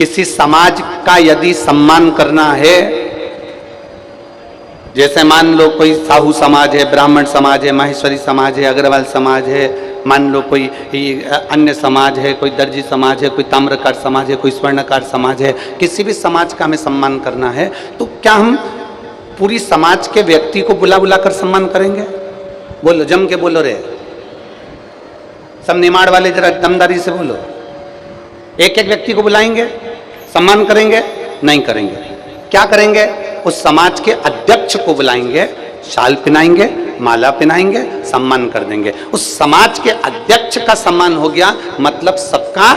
किसी समाज का यदि सम्मान करना है, जैसे मान लो कोई साहू समाज है, ब्राह्मण समाज है, माहेश्वरी समाज है, अग्रवाल समाज है, मान लो कोई अन्य समाज है, कोई दर्जी समाज है, कोई ताम्रकार समाज है, कोई स्वर्णकार समाज है, किसी भी समाज का हमें सम्मान करना है तो क्या हम पूरी समाज के व्यक्ति को बुला बुला कर सम्मान करेंगे? बोलो, जम के बोलो रे, सब निमाड़ वाले जरा दमदारी से बोलो। एक एक व्यक्ति को बुलाएंगे, सम्मान करेंगे? नहीं करेंगे। क्या करेंगे? उस समाज के अध्यक्ष को बुलाएंगे, शाल पहनाएंगे, माला पहनाएंगे, सम्मान कर देंगे। उस समाज के अध्यक्ष का सम्मान हो गया, मतलब सबका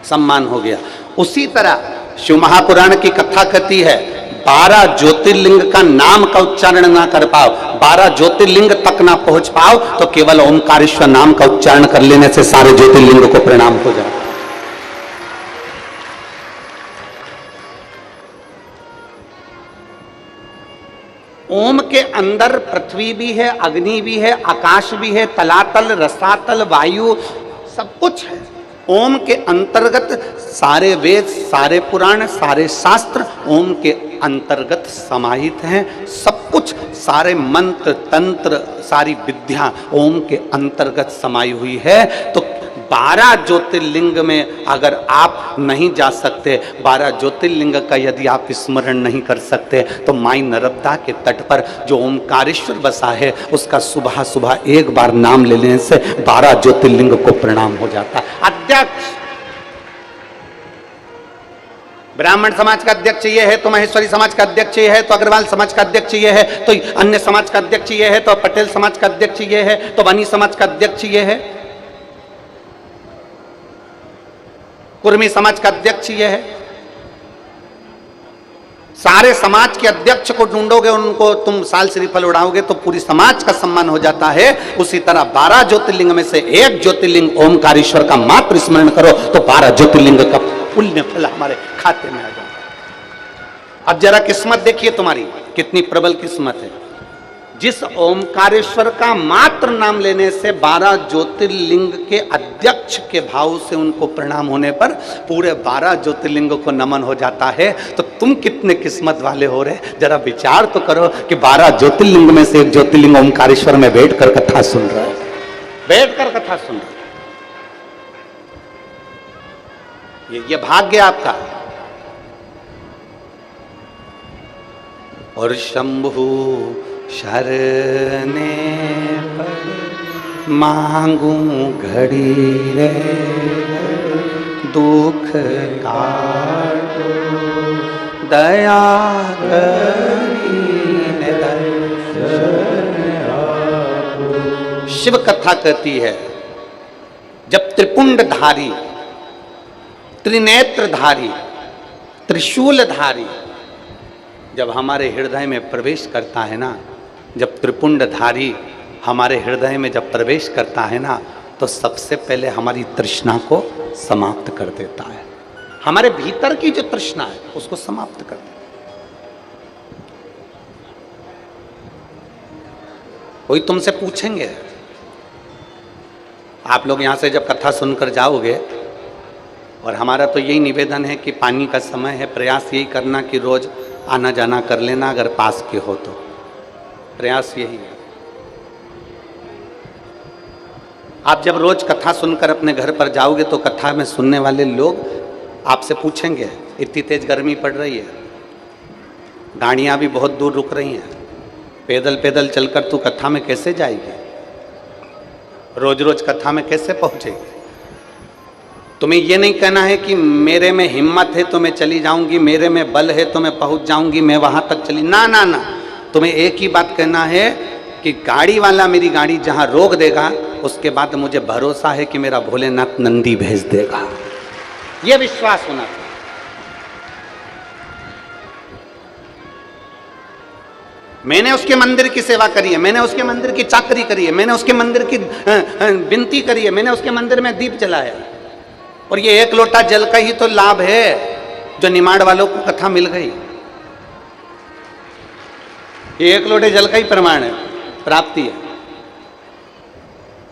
सम्मान हो गया। उसी तरह शिव महापुराण की कथा कहती है, 12 ज्योतिर्लिंग का नाम का उच्चारण ना कर पाओ, 12 ज्योतिर्लिंग तक ना पहुंच पाओ तो केवल ओंकारेश्वर नाम का उच्चारण कर लेने से सारे ज्योतिर्लिंग को प्रणाम हो जाए। ओम के अंदर पृथ्वी भी है, अग्नि भी है, आकाश भी है, तलातल, रसातल, वायु, सब कुछ है। ओम के अंतर्गत सारे वेद, सारे पुराण, सारे शास्त्र ओम के अंतर्गत समाहित हैं। सब कुछ, सारे मंत्र, तंत्र, सारी विद्या ओम के अंतर्गत समाई हुई है। तो 12 ज्योतिर्लिंग में अगर आप नहीं जा सकते, 12 ज्योतिर्लिंग का यदि आप स्मरण नहीं कर सकते, तो माई नर्मदा के तट पर जो ओंकारेश्वर बसा है उसका सुबह सुबह एक बार नाम ले लेने से 12 ज्योतिर्लिंग को प्रणाम हो जाता है। अध्यक्ष ब्राह्मण समाज का अध्यक्ष ये है, तो महेश्वरी समाज का अध्यक्ष ये है, तो अग्रवाल समाज का अध्यक्ष ये है, तो अन्य समाज का अध्यक्ष ये है, तो पटेल समाज का अध्यक्ष ये है, तो बनी समाज का अध्यक्ष ये है, कुर्मी समाज का अध्यक्ष ये है। सारे समाज के अध्यक्ष को ढूंढोगे, उनको तुम साल श्रीफल उड़ाओगे तो पूरी समाज का सम्मान हो जाता है। उसी तरह 12 ज्योतिर्लिंग में से एक ज्योतिर्लिंग ओमकारेश्वर का मात्र स्मरण करो तो 12 ज्योतिर्लिंग का पुण्य फल हमारे खाते में आ जाता है। अब जरा किस्मत देखिए तुम्हारी कितनी प्रबल किस्मत है। जिस ओमकारेश्वर का मात्र नाम लेने से 12 ज्योतिर्लिंग के अध्यक्ष के भाव से उनको प्रणाम होने पर पूरे 12 ज्योतिर्लिंग को नमन हो जाता है। तो तुम कितने किस्मत वाले हो रहे, जरा विचार तो करो कि 12 ज्योतिर्लिंग में से एक ज्योतिर्लिंग ओमकारेश्वर में बैठकर कथा सुन रहा है, बैठकर कथा सुन रहा है। ये भाग्य आपका। और शंभु शरणे मांगू घड़ी रे, दुख काटो दया करीने दर्शन आपो। शिव कथा कहती है, जब त्रिपुंडधारी, त्रिनेत्रधारी, त्रिशूलधारी जब हमारे हृदय में प्रवेश करता है ना, जब त्रिपुंडधारी हमारे हृदय में जब प्रवेश करता है ना, तो सबसे पहले हमारी तृष्णा को समाप्त कर देता है। हमारे भीतर की जो तृष्णा है उसको समाप्त कर देता है। कोई तुमसे पूछेंगे, आप लोग यहां से जब कथा सुनकर जाओगे, और हमारा तो यही निवेदन है कि पानी का समय है, प्रयास यही करना कि रोज आना जाना कर लेना, अगर पास के हो तो प्रयास यही है। आप जब रोज कथा सुनकर अपने घर पर जाओगे तो कथा में सुनने वाले लोग आपसे पूछेंगे, इतनी तेज गर्मी पड़ रही है, गाड़ियां भी बहुत दूर रुक रही हैं, पैदल पैदल चलकर तू कथा में कैसे जाएगी, रोज रोज कथा में कैसे पहुंचेगी? तुम्हें यह नहीं कहना है कि मेरे में हिम्मत है तो मैं चली जाऊंगी, मेरे में बल है तो मैं पहुंच जाऊंगी, मैं वहां तक चली, ना ना ना। तुम्हें एक ही बात कहना है कि गाड़ी वाला मेरी गाड़ी जहां रोक देगा, उसके बाद मुझे भरोसा है कि मेरा भोलेनाथ नंदी भेज देगा। यह विश्वास होना चाहिए। मैंने उसके मंदिर की सेवा करी है, मैंने उसके मंदिर की चाकरी करी है, मैंने उसके मंदिर की विनती करी है, मैंने उसके मंदिर में दीप जलाया, और ये एक लोटा जल का ही तो लाभ है जो निमाड़ वालों को कथा मिल गई। ये एक लोटे जल का ही प्रमाण है, प्राप्ति है।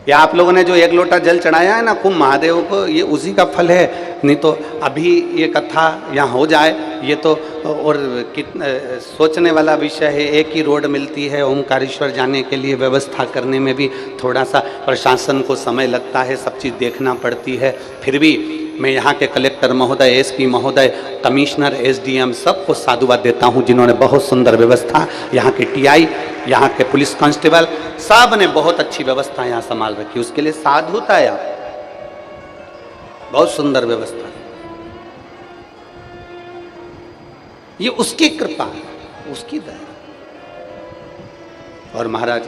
या आप लोगों ने जो एक लोटा जल चढ़ाया है ना कुंभ महादेव को, ये उसी का फल है। नहीं तो अभी ये कथा यहाँ हो जाए ये तो और कितना सोचने वाला विषय है। एक ही रोड मिलती है ओमकारेश्वर जाने के लिए, व्यवस्था करने में भी थोड़ा सा प्रशासन को समय लगता है, सब चीज़ देखना पड़ती है। फिर भी मैं यहाँ के कलेक्टर महोदय, एसपी महोदय, कमिश्नर, एसडीएम सबको साधुवाद देता हूँ जिन्होंने बहुत सुंदर व्यवस्था, यहाँ के टीआई, यहाँ के पुलिस कांस्टेबल, सब ने बहुत अच्छी व्यवस्था यहाँ संभाल रखी। उसके लिए साधुता है, बहुत सुंदर व्यवस्था। ये उसकी कृपा है, उसकी दया। और महाराज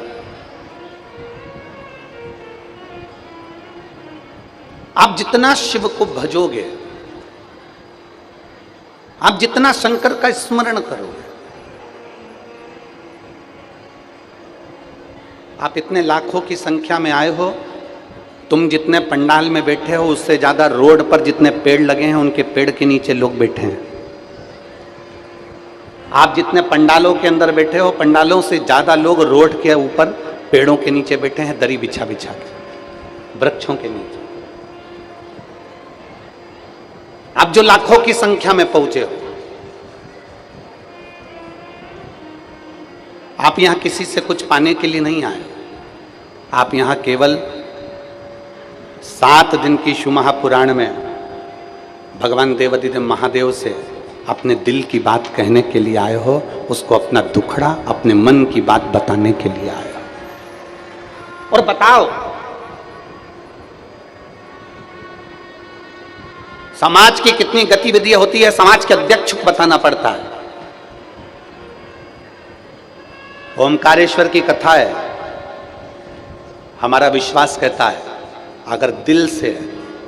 आप जितना शिव को भजोगे, आप जितना शंकर का स्मरण करोगे, आप इतने लाखों की संख्या में आए हो, तुम जितने पंडाल में बैठे हो उससे ज्यादा रोड पर जितने पेड़ लगे हैं उनके पेड़ के नीचे लोग बैठे हैं। आप जितने पंडालों के अंदर बैठे हो, पंडालों से ज्यादा लोग रोड के ऊपर पेड़ों के नीचे बैठे हैं, दरी बिछा बिछा के, वृक्षों के नीचे। आप जो लाखों की संख्या में पहुंचे हो, आप यहां किसी से कुछ पाने के लिए नहीं आए। आप यहां केवल 7 दिन की शिव महापुराण में भगवान देवाधिदेव महादेव से अपने दिल की बात कहने के लिए आए हो, उसको अपना दुखड़ा, अपने मन की बात बताने के लिए आए हो। और बताओ, समाज की कितनी गतिविधियां होती है, समाज के अध्यक्ष को बताना पड़ता है। ओमकारेश्वर की कथा है, हमारा विश्वास कहता है अगर दिल से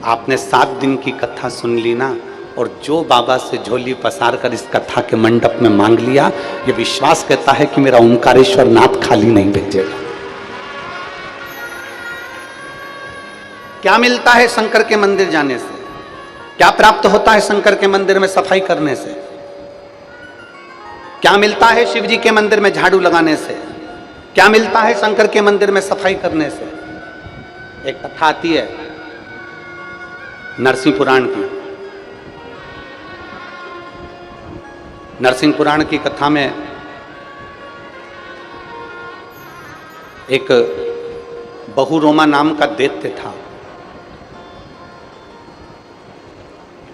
आपने 7 दिन की कथा सुन ली ना, और जो बाबा से झोली पसार कर इस कथा के मंडप में मांग लिया, ये विश्वास कहता है कि मेरा ओमकारेश्वर नाथ खाली नहीं भेजेगा। क्या मिलता है शंकर के मंदिर जाने से? क्या प्राप्त होता है शंकर के मंदिर में सफाई करने से? क्या मिलता है शिव जी के मंदिर में झाड़ू लगाने से? क्या मिलता है शंकर के मंदिर में सफाई करने से? एक कथा आती है नरसिंह पुराण की। नरसिंह पुराण की कथा में एक बहुरोमा नाम का दैत्य था।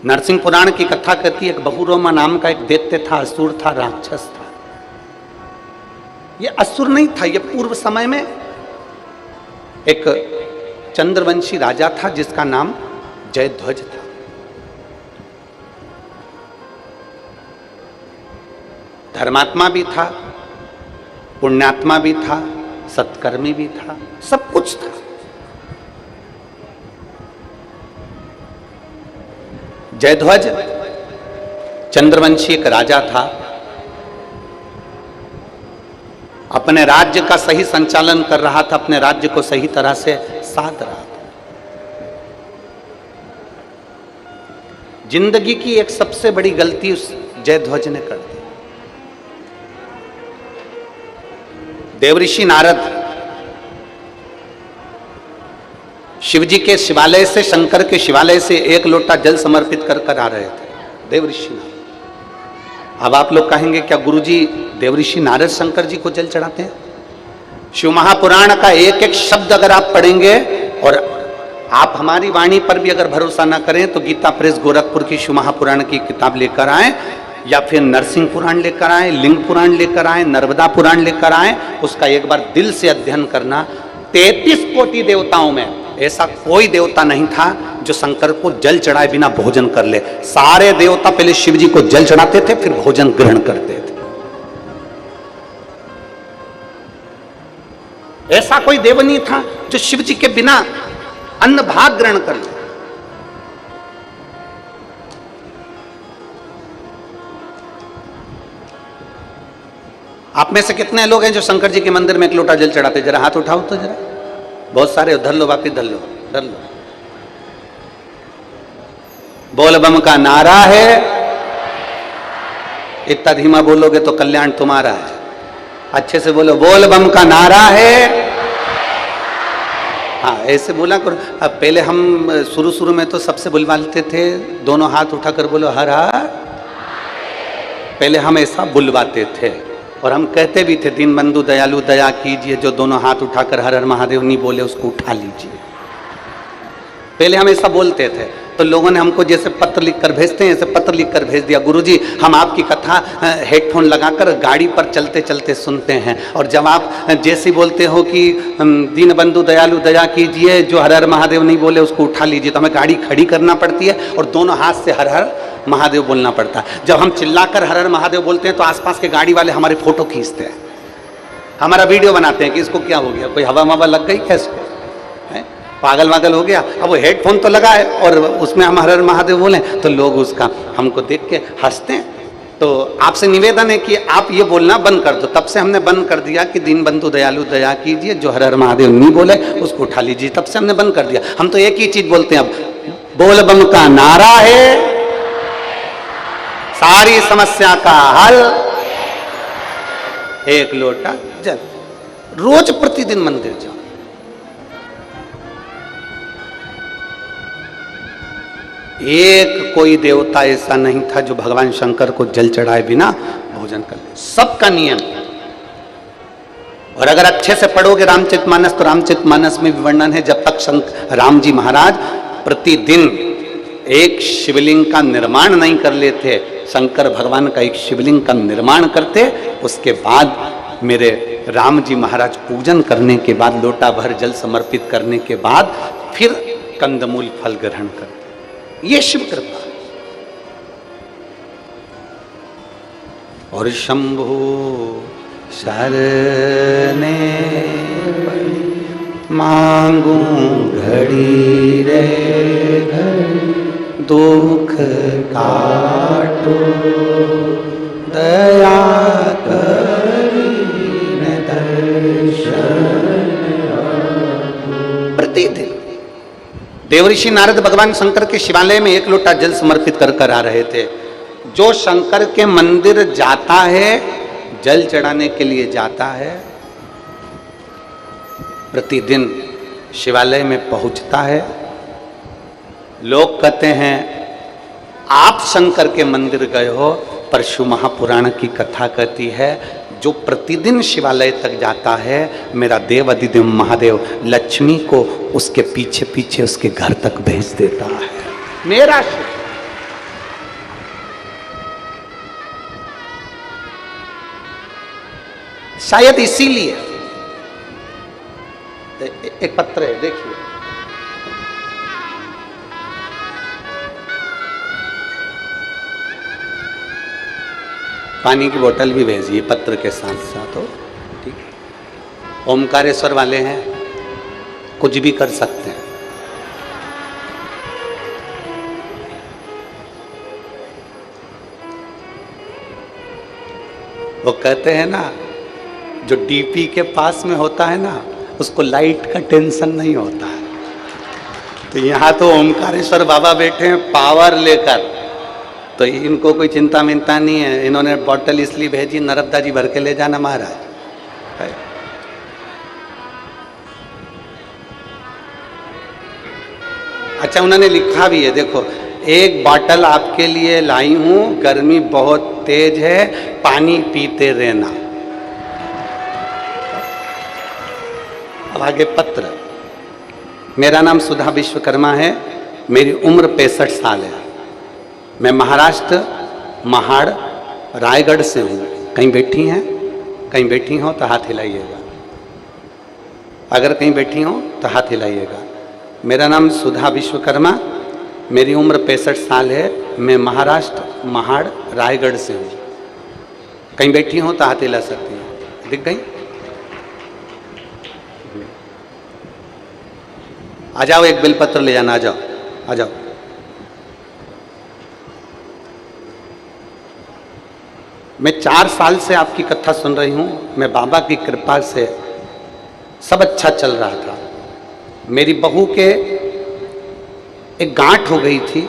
नरसिंह पुराण की कथा कहती है एक बहुरोमा नाम का एक दैत्य था, असुर था, राक्षस था। ये असुर नहीं था, ये पूर्व समय में एक चंद्रवंशी राजा था जिसका नाम जयध्वज था। धर्मात्मा भी था, पुण्यात्मा भी था, सत्कर्मी भी था, सब कुछ था। जयध्वज चंद्रवंशी एक राजा था, अपने राज्य का सही संचालन कर रहा था, अपने राज्य को सही तरह से साध रहा था। जिंदगी की एक सबसे बड़ी गलती उस जयध्वज ने कर दी। देवऋषि नारद शिवजी के शिवालय से, शंकर के शिवालय से 1 लोटा जल समर्पित कर आ रहे थे देवऋषि नारद। अब आप लोग कहेंगे क्या गुरुजी देवऋषि नारद शंकर जी को जल चढ़ाते हैं? शिव महापुराण का एक एक शब्द अगर आप पढ़ेंगे, और आप हमारी वाणी पर भी अगर भरोसा ना करें तो गीता प्रेस गोरखपुर की शिव महापुराण की किताब लेकर आए, या फिर नरसिंह पुराण लेकर आए, लिंग पुराण लेकर आए, नर्मदा पुराण लेकर आए, उसका एक बार दिल से अध्ययन करना। 33 कोटि देवताओं में ऐसा कोई देवता नहीं था जो शंकर को जल चढ़ाए बिना भोजन कर ले। सारे देवता पहले शिव जी को जल चढ़ाते थे, फिर भोजन ग्रहण करते थे। ऐसा कोई देव नहीं था जो शिव जी के बिना अन्न भाग ग्रहण कर ले। आप में से कितने लोग हैं जो शंकर जी के मंदिर में 1 लोटा जल चढ़ाते? जरा हाथ उठाओ तो जरा। बहुत सारे। धर लो, वापिस धर लो, धर लो। बोल बम का नारा है, इतना धीमा बोलोगे तो कल्याण तुम्हारा है। अच्छे से बोलो, बोल बम का नारा है, हाँ ऐसे बोला करो। अब पहले हम शुरू में तो सबसे बुलवाते थे, दोनों हाथ उठाकर बोलो हर हर। पहले हम ऐसा बुलवाते थे और हम कहते भी थे दीनबंधु दयालु दया कीजिए, जो दोनों हाथ उठाकर हर हर महादेव नहीं बोले उसको उठा लीजिए। पहले हम ऐसा बोलते थे, तो लोगों ने हमको जैसे पत्र लिखकर भेजते हैं ऐसे पत्र लिखकर भेज दिया, गुरुजी हम आपकी कथा हेडफोन लगाकर गाड़ी पर चलते चलते सुनते हैं, और जब आप जैसे बोलते हो कि दीनबंधु दयालु दया कीजिए, जो हर हर महादेव नहीं बोले उसको उठा लीजिए, तो हमें गाड़ी खड़ी करना पड़ती है और दोनों हाथ से हर हर महादेव बोलना पड़ता है। जब हम चिल्लाकर हर हर महादेव बोलते हैं तो आसपास के गाड़ी वाले हमारे फोटो खींचते हैं, हमारा वीडियो बनाते हैं कि इसको क्या हो गया, कोई हवा मवा लग गई क्या इसको, पागल वागल हो गया। अब वो हेडफोन तो लगा है और उसमें हम हर हर महादेव बोलें तो लोग उसका हमको देख के हंसते हैं। तो आपसे निवेदन है कि आप ये बोलना बंद कर दो। तब से हमने बंद कर दिया कि दीनबंधु दयालु दया कीजिए, जो हर हर महादेव नहीं बोले उसको उठा लीजिए। तब से हमने बंद कर दिया। हम तो एक ही चीज बोलते हैं अब, बोल बम का नारा है, सारी समस्या का हल, एक लोटा जल। रोज प्रतिदिन मंदिर जाओ। एक कोई देवता ऐसा नहीं था जो भगवान शंकर को जल चढ़ाए बिना भोजन कर ले, सबका नियम। और अगर अच्छे से पढ़ोगे रामचरितमानस तो रामचरितमानस में भी वर्णन है, जब तक राम जी महाराज प्रतिदिन एक शिवलिंग का निर्माण नहीं कर लेते, शंकर भगवान का एक शिवलिंग का निर्माण करते, उसके बाद मेरे राम जी महाराज पूजन करने के बाद, लोटा भर जल समर्पित करने के बाद फिर कंदमूल फल ग्रहण करते। ये शिव कृपा। और शंभु शरणे मांगू घड़ी रे घड़ी, दुख काटो दया करीने दर्शन। प्रतिदिन देवऋषि नारद भगवान शंकर के शिवालय में एक लोटा जल समर्पित कर आ रहे थे। जो शंकर के मंदिर जाता है, जल चढ़ाने के लिए जाता है, प्रतिदिन शिवालय में पहुंचता है। लोग कहते हैं आप शंकर के मंदिर गए हो, पर शिव महापुराण की कथा कहती है जो प्रतिदिन शिवालय तक जाता है, मेरा देव अधिदेव महादेव लक्ष्मी को उसके पीछे पीछे उसके घर तक भेज देता है। मेरा शिव। शायद इसीलिए एक पत्र है, देखिए, पानी की बोतल भी भेजिए पत्र के साथ साथ हो, ठीक है। ओमकारेश्वर वाले हैं, कुछ भी कर सकते हैं। वो कहते हैं ना, जो डीपी के पास में होता है ना, उसको लाइट का टेंशन नहीं होता है। तो यहाँ तो ओमकारेश्वर बाबा बैठे हैं पावर लेकर, तो इनको कोई चिंता मिंता नहीं है। इन्होंने बॉटल इसलिए भेजी, नर्मदा जी भर के ले जाना महाराज। अच्छा, उन्होंने लिखा भी है, देखो, एक बॉटल आपके लिए लाई हूं, गर्मी बहुत तेज है, पानी पीते रहना। अब आगे पत्र। मेरा नाम सुधा विश्वकर्मा है, मेरी उम्र 65 साल है। मैं महाराष्ट्र महाड़ रायगढ़ से हूँ। कहीं बैठी हैं? कहीं बैठी हो तो हाथ हिलाइएगा। अगर कहीं बैठी हो तो हाथ हिलाइएगा। मेरा नाम सुधा विश्वकर्मा, मेरी उम्र 65 साल है। मैं महाराष्ट्र महाड़ रायगढ़ से हूँ। कहीं बैठी हो तो हाथ हिला सकती हैं। दिख गई? आ जाओ, एक बेलपत्र ले जाना। आ जाओ, आ जाओ। मैं 4 साल से आपकी कथा सुन रही हूँ। मैं बाबा की कृपा से सब अच्छा चल रहा था। मेरी बहू के एक गांठ हो गई थी।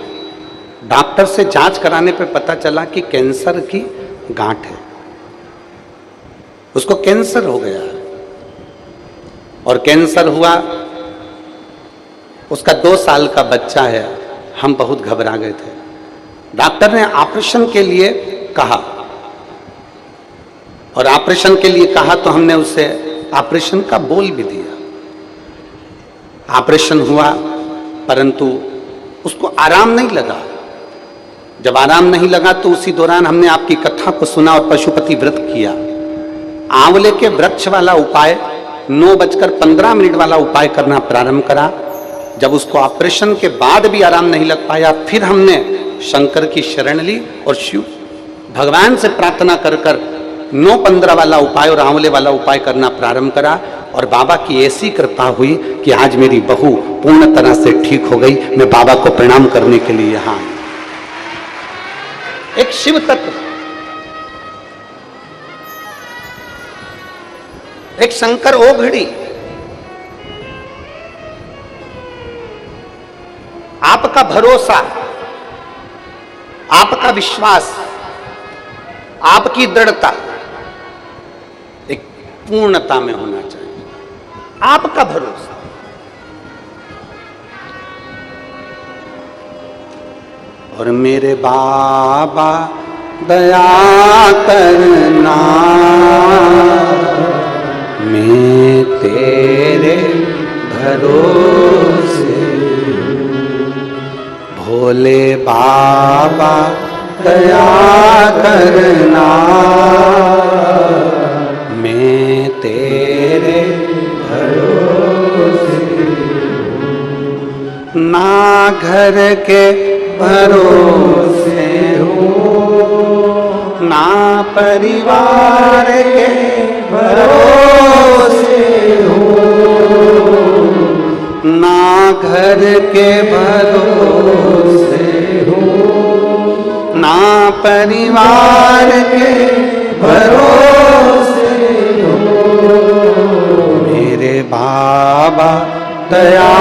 डॉक्टर से जांच कराने पे पता चला कि कैंसर की गांठ है। उसको कैंसर हो गया, और कैंसर हुआ उसका 2 साल का बच्चा है। हम बहुत घबरा गए थे। डॉक्टर ने ऑपरेशन के लिए कहा, और ऑपरेशन के लिए कहा तो हमने उसे ऑपरेशन का बोल भी दिया। ऑपरेशन हुआ, परंतु उसको आराम नहीं लगा। जब आराम नहीं लगा तो उसी दौरान हमने आपकी कथा को सुना और पशुपति व्रत किया। आंवले के वृक्ष वाला उपाय 9:15 वाला उपाय करना प्रारंभ करा। जब उसको ऑपरेशन के बाद भी आराम नहीं लग पाया, फिर हमने शंकर की शरण ली और शिव भगवान से प्रार्थना कर कर 9:15 वाला उपाय और आंवले वाला उपाय करना प्रारंभ करा। और बाबा की ऐसी कृपा हुई कि आज मेरी बहू पूर्ण तरह से ठीक हो गई। मैं बाबा को प्रणाम करने के लिए यहां आया। एक शिव तत्व, एक शंकर ओघड़ी, आपका भरोसा, आपका विश्वास, आपकी दृढ़ता एक पूर्णता में होना चाहिए। आपका भरोसा। और मेरे बाबा दया करना, मैं तेरे भरोसे, भोले बाबा दया करना, मैं तेरे भरोसे, ना घर के भरोसे हूँ, ना परिवार के भरोसे हूँ, ना घर के भरोसे हूँ, ना परिवार के भरोसे हूँ। मेरे बाबा दया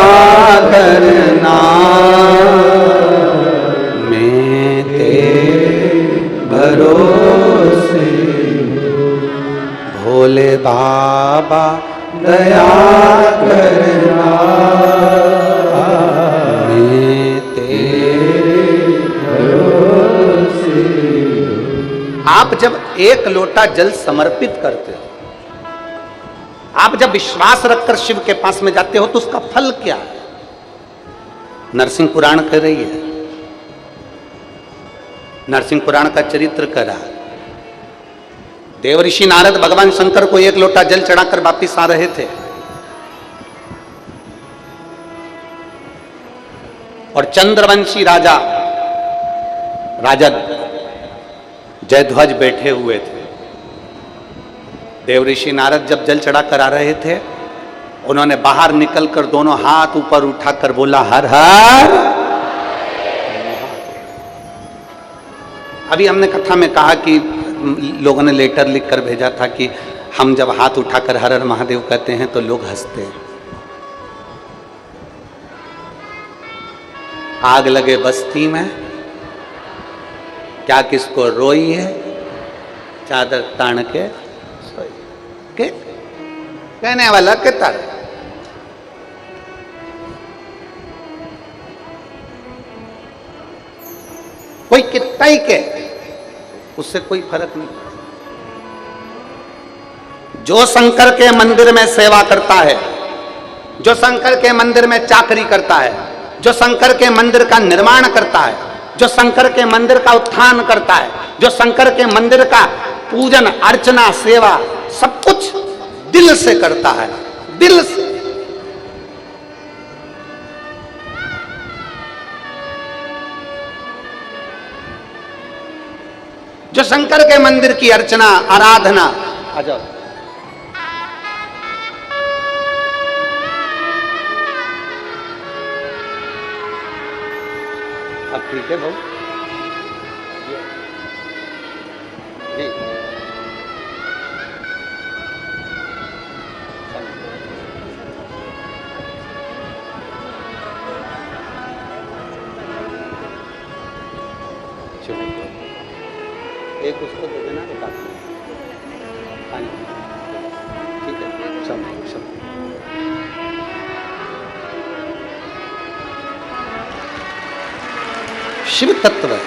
करना, मैं तेरे भरोसे, भोले बाबा दया करना, मैं तेरे भरोसे। आप जब एक लोटा जल समर्पित करते हो, आप जब विश्वास रखकर शिव के पास में जाते हो, तो उसका फल क्या है? नरसिंह पुराण कह रही है, नरसिंह पुराण का चरित्र कर रहा है। देवऋषि नारद भगवान शंकर को एक लोटा जल चढ़ाकर वापिस आ रहे थे, और चंद्रवंशी राजा जयध्वज बैठे हुए थे। देवऋषि नारद जब जल चढ़ाकर आ रहे थे, उन्होंने बाहर निकलकर दोनों हाथ ऊपर उठाकर बोला, हर हर। अभी हमने कथा में कहा कि लोगों ने लेटर लिखकर भेजा था कि हम जब हाथ उठाकर हर हर महादेव कहते हैं तो लोग हंसते हैं। आग लगे बस्ती में, क्या किसको रोई है, चादर तान के सोई के, कहने वाला के तार। कोई कितना ही के, उससे कोई फर्क नहीं। जो शंकर के मंदिर में सेवा करता है, जो शंकर के मंदिर में चाकरी करता है, जो शंकर के मंदिर का निर्माण करता है, जो शंकर के मंदिर का उत्थान करता है, जो शंकर के मंदिर का पूजन अर्चना सेवा सब कुछ दिल से करता है, दिल से। जो शंकर के मंदिर की अर्चना आराधना, आ जाओ, अब ठीक है भाऊ जी। एक उसको दे देना, एक आदमी पानी, ठीक है, सब सब। शिव तत्व है।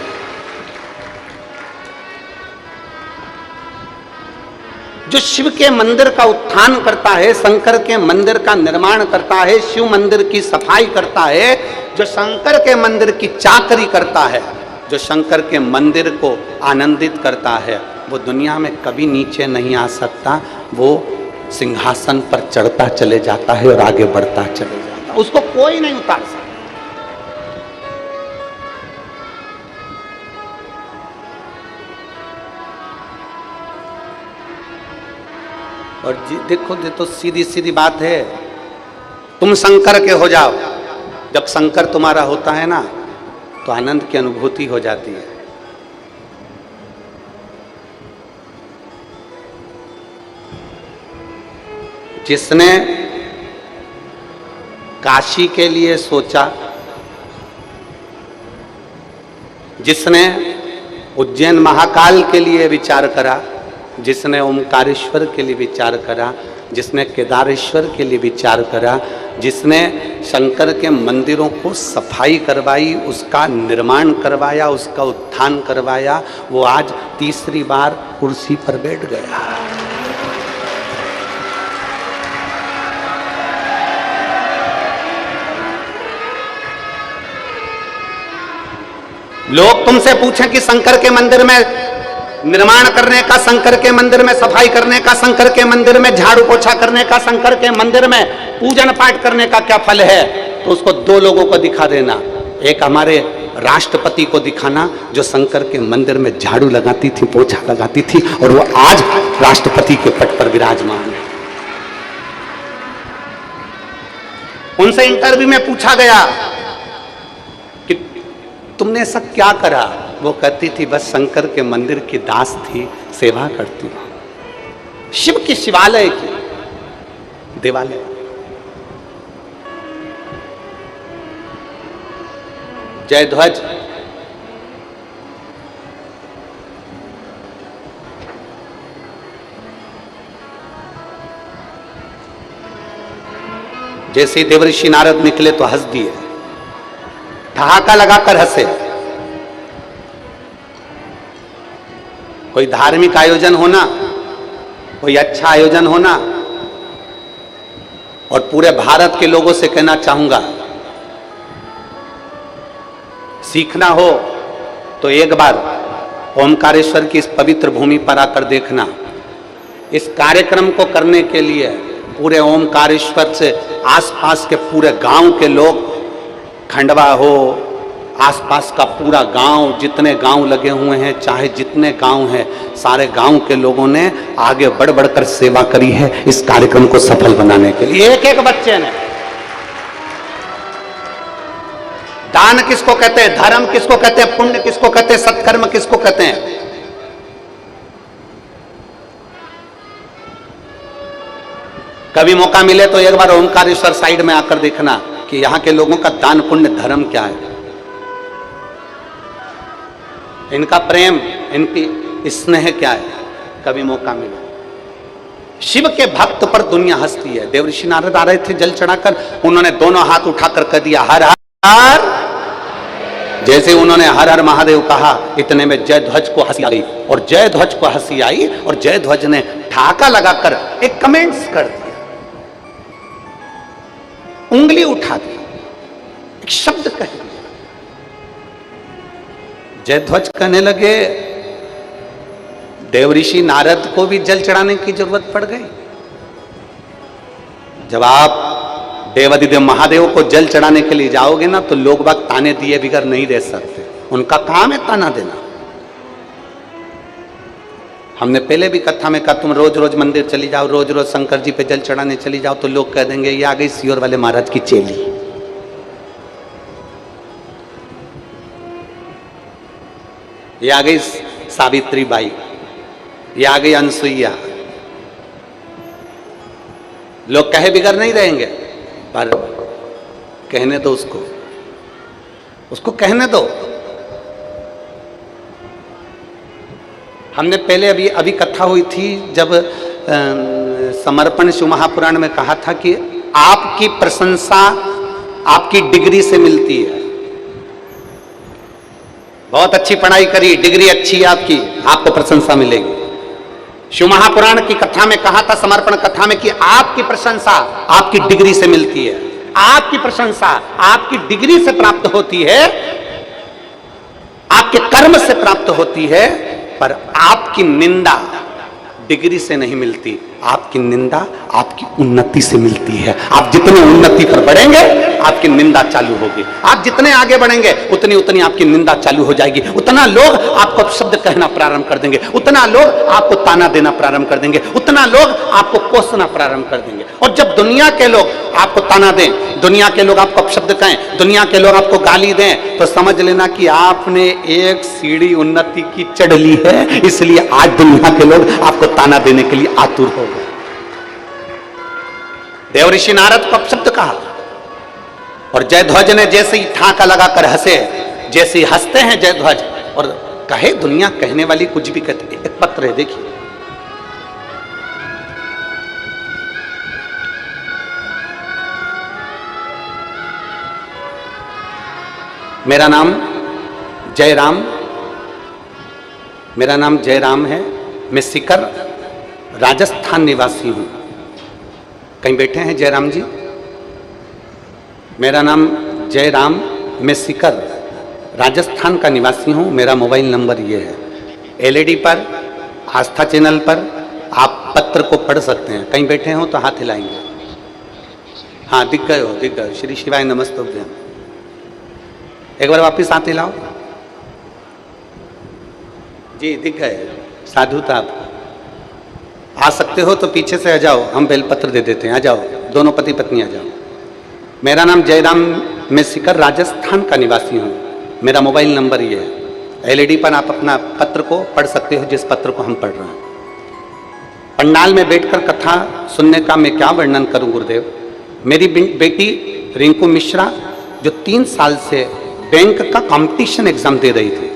जो शिव के मंदिर का उत्थान करता है, शंकर के मंदिर का निर्माण करता है, शिव मंदिर की सफाई करता है, जो शंकर के मंदिर की चाकरी करता है, जो शंकर के मंदिर को आनंदित करता है, वो दुनिया में कभी नीचे नहीं आ सकता। वो सिंहासन पर चढ़ता चले जाता है और आगे बढ़ता चले जाता है, उसको कोई नहीं उतार सकता। और देखो ये तो सीधी सीधी बात है, तुम शंकर के हो जाओ, जब शंकर तुम्हारा होता है ना तो आनंद की अनुभूति हो जाती है। जिसने काशी के लिए सोचा, जिसने उज्जैन महाकाल के लिए विचार करा, जिसने ओमकारेश्वर के लिए विचार करा, जिसने केदारेश्वर के लिए विचार करा, जिसने शंकर के मंदिरों को सफाई करवाई, उसका निर्माण करवाया, उसका उत्थान करवाया, वो आज तीसरी बार कुर्सी पर बैठ गया। लोग तुमसे पूछें कि शंकर के मंदिर में निर्माण करने का, शंकर के मंदिर में सफाई करने का, शंकर के मंदिर में झाड़ू पोछा करने का, शंकर के मंदिर में पूजन पाठ करने का क्या फल है, तो उसको दो लोगों को दिखा देना। एक हमारे राष्ट्रपति को दिखाना जो शंकर के मंदिर में झाड़ू लगाती थी, पोछा लगाती थी, और वो आज राष्ट्रपति के पद पर विराजमान है। उनसे इंटरव्यू में पूछा गया कि तुमने ऐसा क्या करा, वो कहती थी बस शंकर के मंदिर की दास थी, सेवा करती हूं। शिव की शिवालय की देवालय, जय ध्वज जैसे देवर्षि नारद निकले तो हंस दिए, ठहाका लगाकर हंसे। कोई धार्मिक आयोजन होना, कोई अच्छा आयोजन होना, और पूरे भारत के लोगों से कहना चाहूंगा, सीखना हो तो एक बार ओमकारेश्वर की इस पवित्र भूमि पर आकर देखना। इस कार्यक्रम को करने के लिए पूरे ओमकारेश्वर से आसपास के पूरे गांव के लोग, खंडवा हो, आसपास का पूरा गांव, जितने गांव लगे हुए हैं, चाहे जितने गांव हैं, सारे गांव के लोगों ने आगे बढ़ बढ़कर सेवा करी है इस कार्यक्रम को सफल बनाने के लिए। एक एक बच्चे ने। दान किसको कहते हैं, धर्म किसको कहते हैं, पुण्य किसको कहते हैं, सत्कर्म किसको कहते हैं? कभी मौका मिले तो एक बार ओमकारेश्वर साइड में आकर देखना कि यहां के लोगों का दान पुण्य धर्म क्या है, इनका प्रेम, इनकी स्नेह क्या है। कभी मौका मिले। शिव के भक्त पर दुनिया हंसती है। देवर्षि नारद आ रहे थे जल चढ़ाकर, उन्होंने दोनों हाथ उठाकर कह दिया हर हर। जैसे उन्होंने हर हर महादेव कहा, इतने में जय ध्वज को हंसी आई, और जय ध्वज को हंसी आई, और जय ध्वज ने ठहाका लगाकर एक कमेंट्स कर दिया, उंगली उठा दी, एक शब्द कह दिया। जयध्वज कहने लगे देवर्षि नारद को भी जल चढ़ाने की जरूरत पड़ गई। जब आप देवादिदेव महादेव को जल चढ़ाने के लिए जाओगे ना, तो लोग बाग ताने दिए बिगर नहीं रह सकते, उनका काम है ताना देना। हमने पहले भी कथा में कहा, तुम रोज रोज मंदिर चली जाओ, रोज रोज शंकर जी पे जल चढ़ाने चली जाओ, तो लोग कह देंगे ये आ गई सियोर वाले महाराज की चेली। ये आ गई सावित्री बाई, ये आ गई अनसुईया। लोग कहे बिगर नहीं रहेंगे, पर कहने दो उसको कहने दो। हमने पहले अभी कथा हुई थी जब समर्पण शिव महापुराण में कहा था कि आपकी प्रशंसा आपकी डिग्री से मिलती है। बहुत अच्छी पढ़ाई करी, डिग्री अच्छी है आपकी, आपको प्रशंसा मिलेगी। शिव महापुराण की कथा में कहा था, समर्पण कथा में, कि आपकी प्रशंसा आपकी डिग्री से मिलती है, आपकी प्रशंसा आपकी डिग्री से प्राप्त होती है, आपके कर्म से प्राप्त होती है, पर आपकी निंदा डिग्री से नहीं मिलती, आपकी निंदा आपकी उन्नति से मिलती है। आप जितने उन्नति पर बढ़ेंगे आपकी निंदा चालू होगी, आप जितने आगे बढ़ेंगे उतनी उतनी आपकी निंदा चालू हो जाएगी, उतना लोग आपको शब्द कहना प्रारंभ कर देंगे, उतना लोग आपको ताना देना प्रारंभ कर देंगे, उतना लोग आपको कोसना प्रारंभ कर देंगे। और जब दुनिया के लोग आपको ताना दें, दुनिया के लोग आपको शब्द कहें, दुनिया के लोग आपको गाली दें, तो समझ लेना कि आपने एक सीढ़ी उन्नति की चढ़ ली है, इसलिए आज दुनिया के लोग आपको ताना देने के लिए आतुर हो गए। देव ऋषि नारद को अपशब्द कहा, और जयध्वज ने जैसे ही ठाका लगाकर हंसे, जैसे ही हंसते हैं जयध्वज, और कहे दुनिया कहने वाली कुछ भी कहते। एक पत्र है, देखिए, मेरा नाम जयराम, मेरा नाम जयराम है, मैं सीकर राजस्थान निवासी हूं। कहीं बैठे हैं जयराम जी? मेरा नाम जयराम, मैं सीकर राजस्थान का निवासी हूं, मेरा मोबाइल नंबर ये है। एलईडी पर, आस्था चैनल पर आप पत्र को पढ़ सकते हैं। कहीं बैठे हो तो हाथ हिलाएंगे। हाँ, दिख गए हो, दिख गए। श्री शिवाय नमस्तुभ्यं। एक बार वापिस हाथ हिलाओ जी, दिख गए। साधु था आप। आ सकते हो तो पीछे से आ जाओ, हम बेलपत्र दे देते हैं। आ जाओ, दोनों पति पत्नी आ जाओ। मेरा नाम जयराम, मैं सीकर राजस्थान का निवासी हूँ, मेरा मोबाइल नंबर ये है। एलईडी पर आप अपना पत्र को पढ़ सकते हो, जिस पत्र को हम पढ़ रहे हैं। पंडाल में बैठकर कथा सुनने का मैं क्या वर्णन करूं गुरुदेव। मेरी बेटी रिंकू मिश्रा, जो 3 साल से बैंक का कंपटीशन एग्जाम दे रही थी,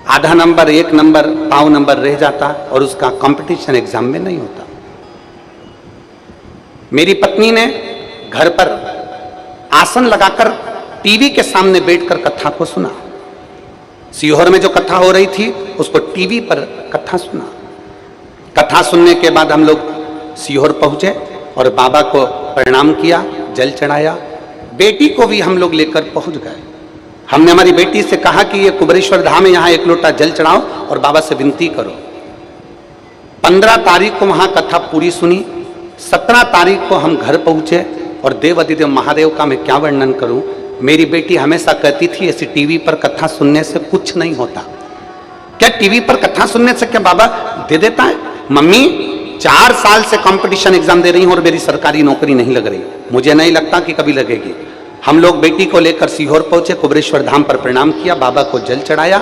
आधा नंबर, 1 नंबर, पाव नंबर रह जाता और उसका कंपटीशन एग्जाम में नहीं होता। मेरी पत्नी ने घर पर आसन लगाकर टीवी के सामने बैठकर कथा को सुना। सीहोर में जो कथा हो रही थी उसको टीवी पर कथा सुना। कथा सुनने के बाद हम लोग सीहोर पहुंचे और बाबा को प्रणाम किया, जल चढ़ाया। बेटी को भी हम लोग लेकर पहुंच गए। हमने हमारी बेटी से कहा कि ये कुबरेश्वर धाम है, यहाँ 1 लोटा जल चढ़ाओ और बाबा से विनती करो। 15 तारीख को वहां कथा पूरी सुनी। 17 तारीख को हम घर पहुंचे और देव अधिदेव महादेव का मैं क्या वर्णन करूं। मेरी बेटी हमेशा कहती थी ऐसी टीवी पर कथा सुनने से कुछ नहीं होता। क्या टीवी पर कथा सुनने से क्या बाबा दे देता है? मम्मी 4 साल से कंपटीशन एग्जाम दे रही हूं और मेरी सरकारी नौकरी नहीं लग रही, मुझे नहीं लगता कि कभी लगेगी। हम लोग बेटी को लेकर सीहोर पहुंचे, कुबरेश्वर धाम पर प्रणाम किया, बाबा को जल चढ़ाया।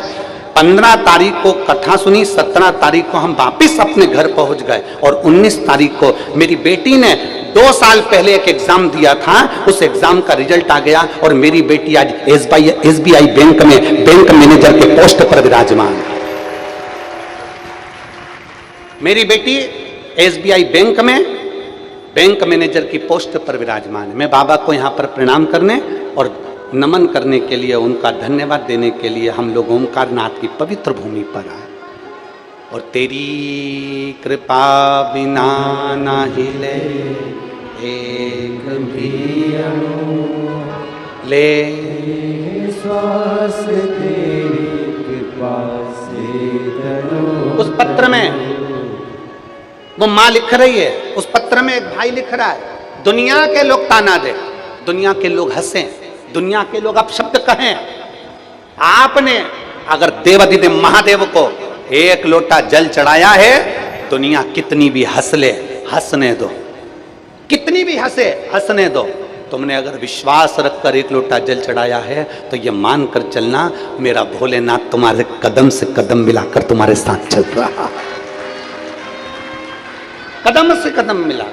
15 तारीख को कथा सुनी, 17 तारीख को हम वापिस अपने घर पहुंच गए और 19 तारीख को मेरी बेटी ने 2 साल पहले एक एग्जाम दिया था, उस एग्जाम का रिजल्ट आ गया और मेरी बेटी आज SBI बैंक में बैंक मैनेजर के पोस्ट पर विराजमान है। मेरी बेटी SBI बैंक में बैंक मैनेजर की पोस्ट पर विराजमान है। मैं बाबा को यहाँ पर प्रणाम करने और नमन करने के लिए, उनका धन्यवाद देने के लिए हम लोग ओमकार नाथ की पवित्र भूमि पर आए। और तेरी कृपा बिना ना हिले एक भी ले श्वास तेरी कृपा से। उस पत्र में वो माँ लिख रही है, उस पत्र में एक भाई लिख रहा है, दुनिया के लोग ताना दे, दुनिया के लोग हंसे, दुनिया के लोग अपशब्द कहें, आपने अगर देवाधिदेव महादेव को 1 लोटा जल चढ़ाया है, दुनिया कितनी भी हंस ले, हंसने दो, कितनी भी हंसे, हंसने दो। तुमने अगर विश्वास रखकर 1 लोटा जल चढ़ाया है तो ये मानकर चलना, मेरा भोलेनाथ तुम्हारे कदम से कदम मिलाकर तुम्हारे साथ चल रहा है, कदम से कदम मिला।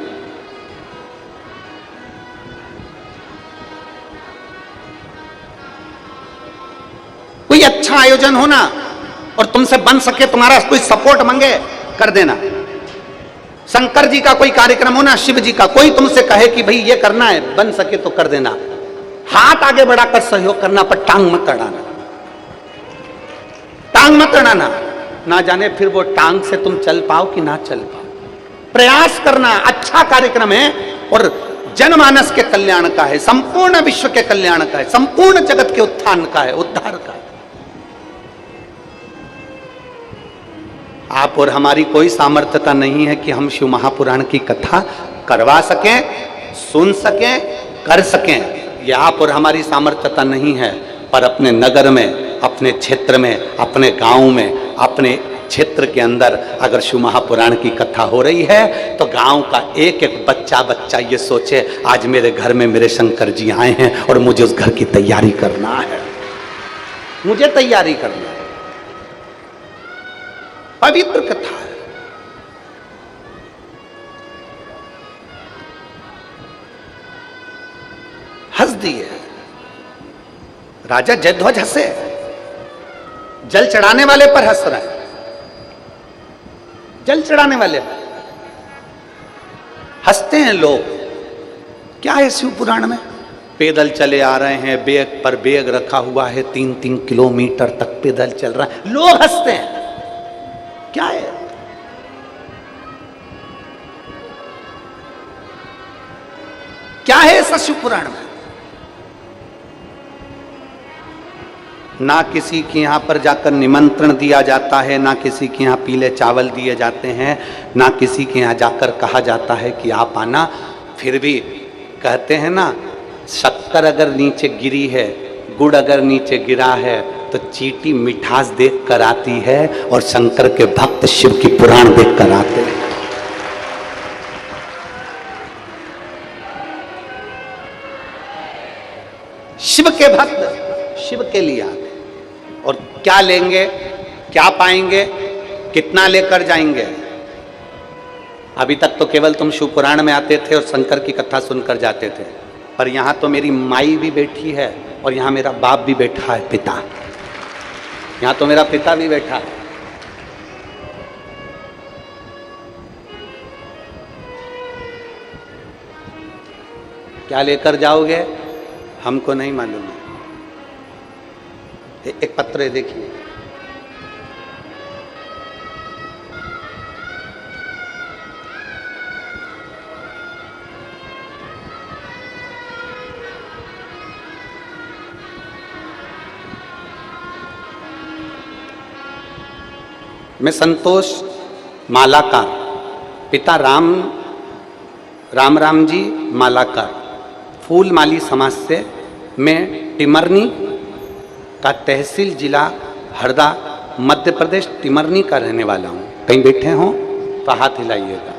कोई अच्छा आयोजन होना और तुमसे बन सके, तुम्हारा कोई सपोर्ट मांगे, कर देना। शंकर जी का कोई कार्यक्रम होना, शिव जी का, कोई तुमसे कहे कि भाई ये करना है, बन सके तो कर देना। हाथ आगे बढ़ाकर सहयोग करना, पर टांग मत अड़ाना। टांग मत अड़ाना, ना जाने फिर वो टांग से तुम चल पाओ कि ना चल पाओ। प्रयास करना, अच्छा कार्यक्रम है और जनमानस के कल्याण का है, संपूर्ण विश्व के कल्याण का है, संपूर्ण जगत के उत्थान का है, उद्धार का है। आप और हमारी कोई सामर्थ्यता नहीं है कि हम शिव महापुराण की कथा करवा सकें, सुन सकें, कर सकें। यह आप और हमारी सामर्थ्यता नहीं है। पर अपने नगर में, अपने क्षेत्र में, अपने गांव में, अपने क्षेत्र के अंदर अगर शिव महापुराण की कथा हो रही है तो गांव का एक एक बच्चा ये सोचे आज मेरे घर में मेरे शंकर जी आए हैं और मुझे उस घर की तैयारी करना है, मुझे तैयारी करना है। पवित्र कथा है। हंस दिए राजा जयध्वज, हंसे, जल चढ़ाने वाले पर हंस रहा है, जल चढ़ाने वाले हंसते हैं लोग। क्या है शिव पुराण में? पैदल चले आ रहे हैं, बैग पर बैग रखा हुआ है, 3-3 किलोमीटर तक पैदल चल रहा है, लोग हंसते हैं। क्या है? क्या है ऐसा शिव पुराण में? ना किसी के यहां पर जाकर निमंत्रण दिया जाता है, ना किसी के यहां पीले चावल दिए जाते हैं, ना किसी के यहां जाकर कहा जाता है कि आप आना। फिर भी कहते हैं ना, शक्कर अगर नीचे गिरी है, गुड़ अगर नीचे गिरा है तो चींटी मिठास देख कर आती है और शंकर के भक्त शिव की पुराण देख कर आते हैं। शिव के भक्त शिव के लिए आते और क्या लेंगे, क्या पाएंगे, कितना लेकर जाएंगे? अभी तक तो केवल तुम शिव पुराण में आते थे और शंकर की कथा सुनकर जाते थे, पर यहां तो मेरी माई भी बैठी है और यहां मेरा बाप भी बैठा है, पिता। यहां तो मेरा पिता भी बैठा है। क्या लेकर जाओगे हमको नहीं मालूम है। एक पत्र है, देखिए। मैं संतोष मालाकार, पिता राम जी मालाकार, फूलमाली समाज से, मैं टिमरनी का, तहसील जिला हरदा, मध्य प्रदेश, टिमरनी का रहने वाला हूँ। कहीं बैठे हों तो हाथ हिलाइएगा,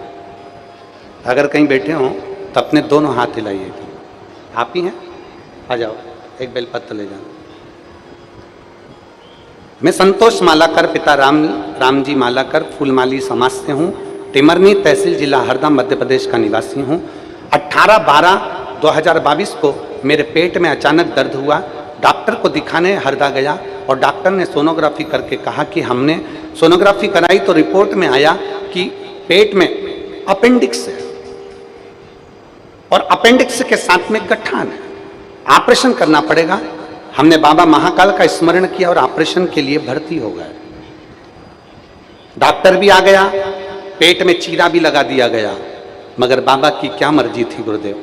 अगर कहीं बैठे हों तो अपने दोनों हाथ हिलाइएगा। आप ही हैं? आ जाओ, एक बेलपत्र ले जाओ। मैं संतोष मालाकर, पिता राम जी मालाकर, फूलमाली समाज से हूँ, टिमरनी तहसील जिला हरदा, मध्य प्रदेश का निवासी हूँ। 18/12/2022 को मेरे पेट में अचानक दर्द हुआ। डॉक्टर को दिखाने हरदा गया और डॉक्टर ने सोनोग्राफी करके कहा कि हमने सोनोग्राफी कराई तो रिपोर्ट में आया कि पेट में अपेंडिक्स है और अपेंडिक्स के साथ में गठान है, ऑपरेशन करना पड़ेगा। हमने बाबा महाकाल का स्मरण किया और ऑपरेशन के लिए भर्ती हो गए। डॉक्टर भी आ गया, पेट में चीरा भी लगा दिया गया, मगर बाबा की क्या मर्जी थी गुरुदेव।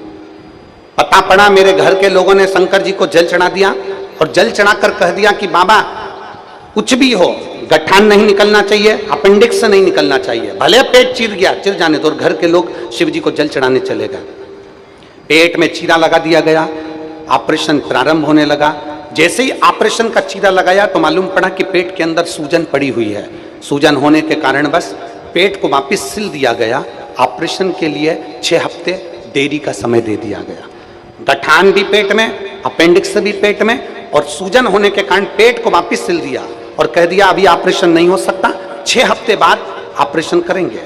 पता पड़ा मेरे घर के लोगों ने शंकर जी को जल चढ़ा दिया और जल चढ़ाकर कह दिया कि बाबा कुछ भी हो, गठान नहीं निकलना चाहिए, अपेंडिक्स नहीं निकलना चाहिए, भले पेट चीर गया, चिर जाने दो। और घर के लोग शिव जी को जल चढ़ाने चले गए। पेट में चीरा लगा दिया गया, ऑपरेशन प्रारंभ होने लगा। जैसे ही ऑपरेशन का चीरा लगाया तो मालूम पड़ा कि पेट के अंदर सूजन पड़ी हुई है। सूजन होने के कारण बस पेट को वापिस सिल दिया गया। ऑपरेशन के लिए 6 हफ्ते देरी का समय दे दिया गया। गठान भी पेट में, अपेंडिक्स भी पेट में, और सूजन होने के कारण पेट को वापिस सिल दिया और कह दिया अभी ऑपरेशन नहीं हो सकता, 6 हफ्ते बाद ऑपरेशन करेंगे।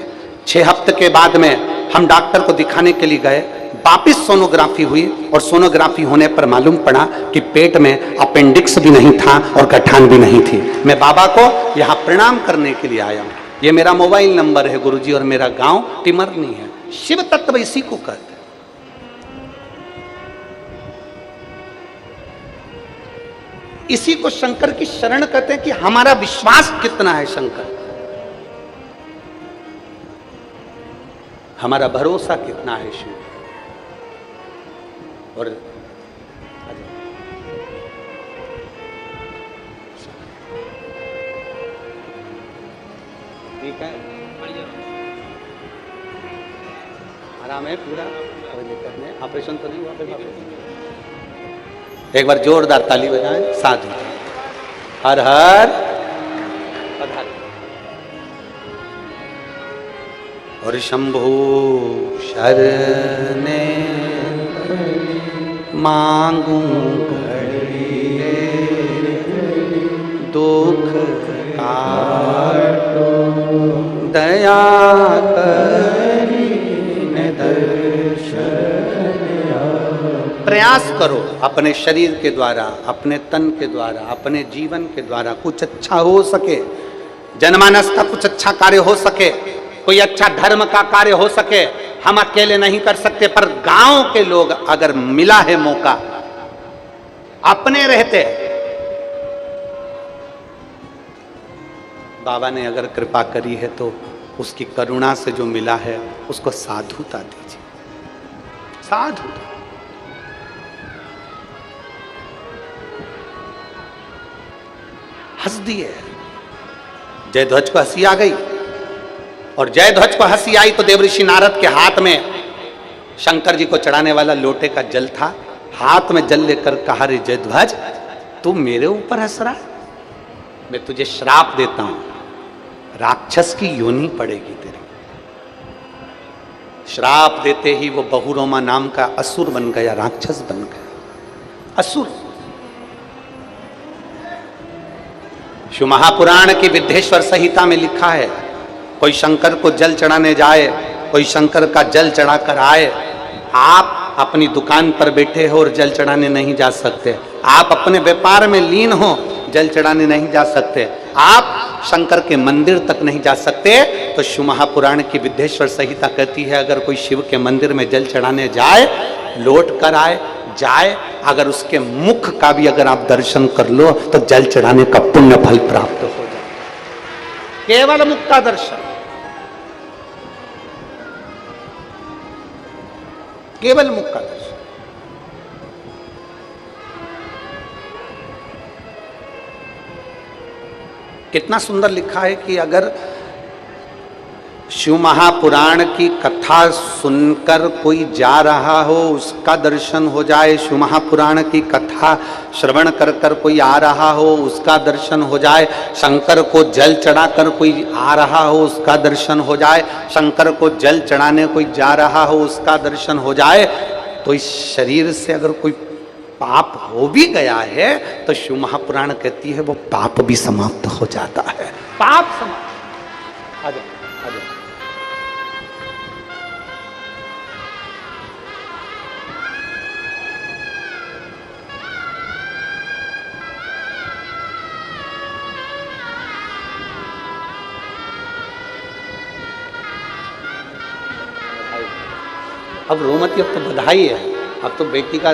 6 हफ्ते के बाद में हम डॉक्टर को दिखाने के लिए गए, वापिस सोनोग्राफी हुई और सोनोग्राफी होने पर मालूम पड़ा कि पेट में अपेंडिक्स भी नहीं था और गठान भी नहीं थी। मैं बाबा को यहाँ प्रणाम करने के लिए आया हूँ। ये मेरा मोबाइल नंबर है गुरुजी, और मेरा गांव टिमरनी है। शिव तत्व इसी को कहते हैं। इसी को शंकर की शरण कहते हैं कि हमारा विश्वास कितना है शंकर, हमारा भरोसा कितना है शिव। और ठीक है, आराम है पूरा, कोई दिक्कत नहीं, ऑपरेशन तो नहीं हुआ फिर? एक बार जोरदार ताली बजाएं, साधु हर हर। और शंभु शरणे मांगू घड़िए दुख काटो दया करीने दर्शन। प्रयास करो अपने शरीर के द्वारा, अपने तन के द्वारा, अपने जीवन के द्वारा कुछ अच्छा हो सके, जनमानस का कुछ अच्छा कार्य हो सके, कोई अच्छा धर्म का कार्य हो सके। हम अकेले नहीं कर सकते, पर गांव के लोग अगर मिला है मौका, अपने रहते, बाबा ने अगर कृपा करी है तो उसकी करुणा से जो मिला है उसको साधुता दीजिए, साधुता। हंस दिए, जयध्वज को हंसी आ गई, और जयध्वज को हंसी आई तो देवऋषि नारद के हाथ में शंकर जी को चढ़ाने वाला लोटे का जल था, हाथ में जल लेकर कहा, रे जयध्वज तू मेरे ऊपर हंस रहा है, मैं तुझे श्राप देता हूं, राक्षस की योनि पड़ेगी तेरी। श्राप देते ही वो बहुरोमा नाम का असुर बन गया, राक्षस बन गया, असुर। शिव महापुराण की विद्धेश्वर संहिता में लिखा है, कोई शंकर को जल चढ़ाने जाए, कोई शंकर का जल चढ़ाकर आए, आप अपनी दुकान पर बैठे हो और जल चढ़ाने नहीं जा सकते, आप अपने व्यापार में लीन हो, जल चढ़ाने नहीं जा सकते, आप शंकर के मंदिर तक नहीं जा सकते। तो शिव महापुराण की विद्धेश्वर संहिता कहती है, अगर कोई शिव के मंदिर में जल चढ़ाने जाए, लौट कर आए जाए, अगर उसके मुख का भी अगर आप दर्शन कर लो तो जल चढ़ाने का पुण्य फल प्राप्त हो जाए, केवल मुख का दर्शन, केवल मुख का दर्शन। कितना सुंदर लिखा है कि अगर शिव महापुराण की कथा सुनकर कोई जा रहा हो, उसका दर्शन हो जाए, शिव महापुराण की कथा श्रवण कर कर कोई आ रहा हो, उसका दर्शन हो जाए, शंकर को जल चढ़ाकर कोई आ रहा हो, उसका दर्शन हो जाए, शंकर को जल चढ़ाने कोई जा रहा हो, उसका दर्शन हो जाए, तो इस शरीर से अगर कोई पाप हो भी गया है तो शिव महापुराण कहती है वो पाप भी समाप्त हो जाता है, पाप समाप्त। आ जाओ, आ जाओ। अब रोमती, अब तो बधाई है, अब तो बेटी का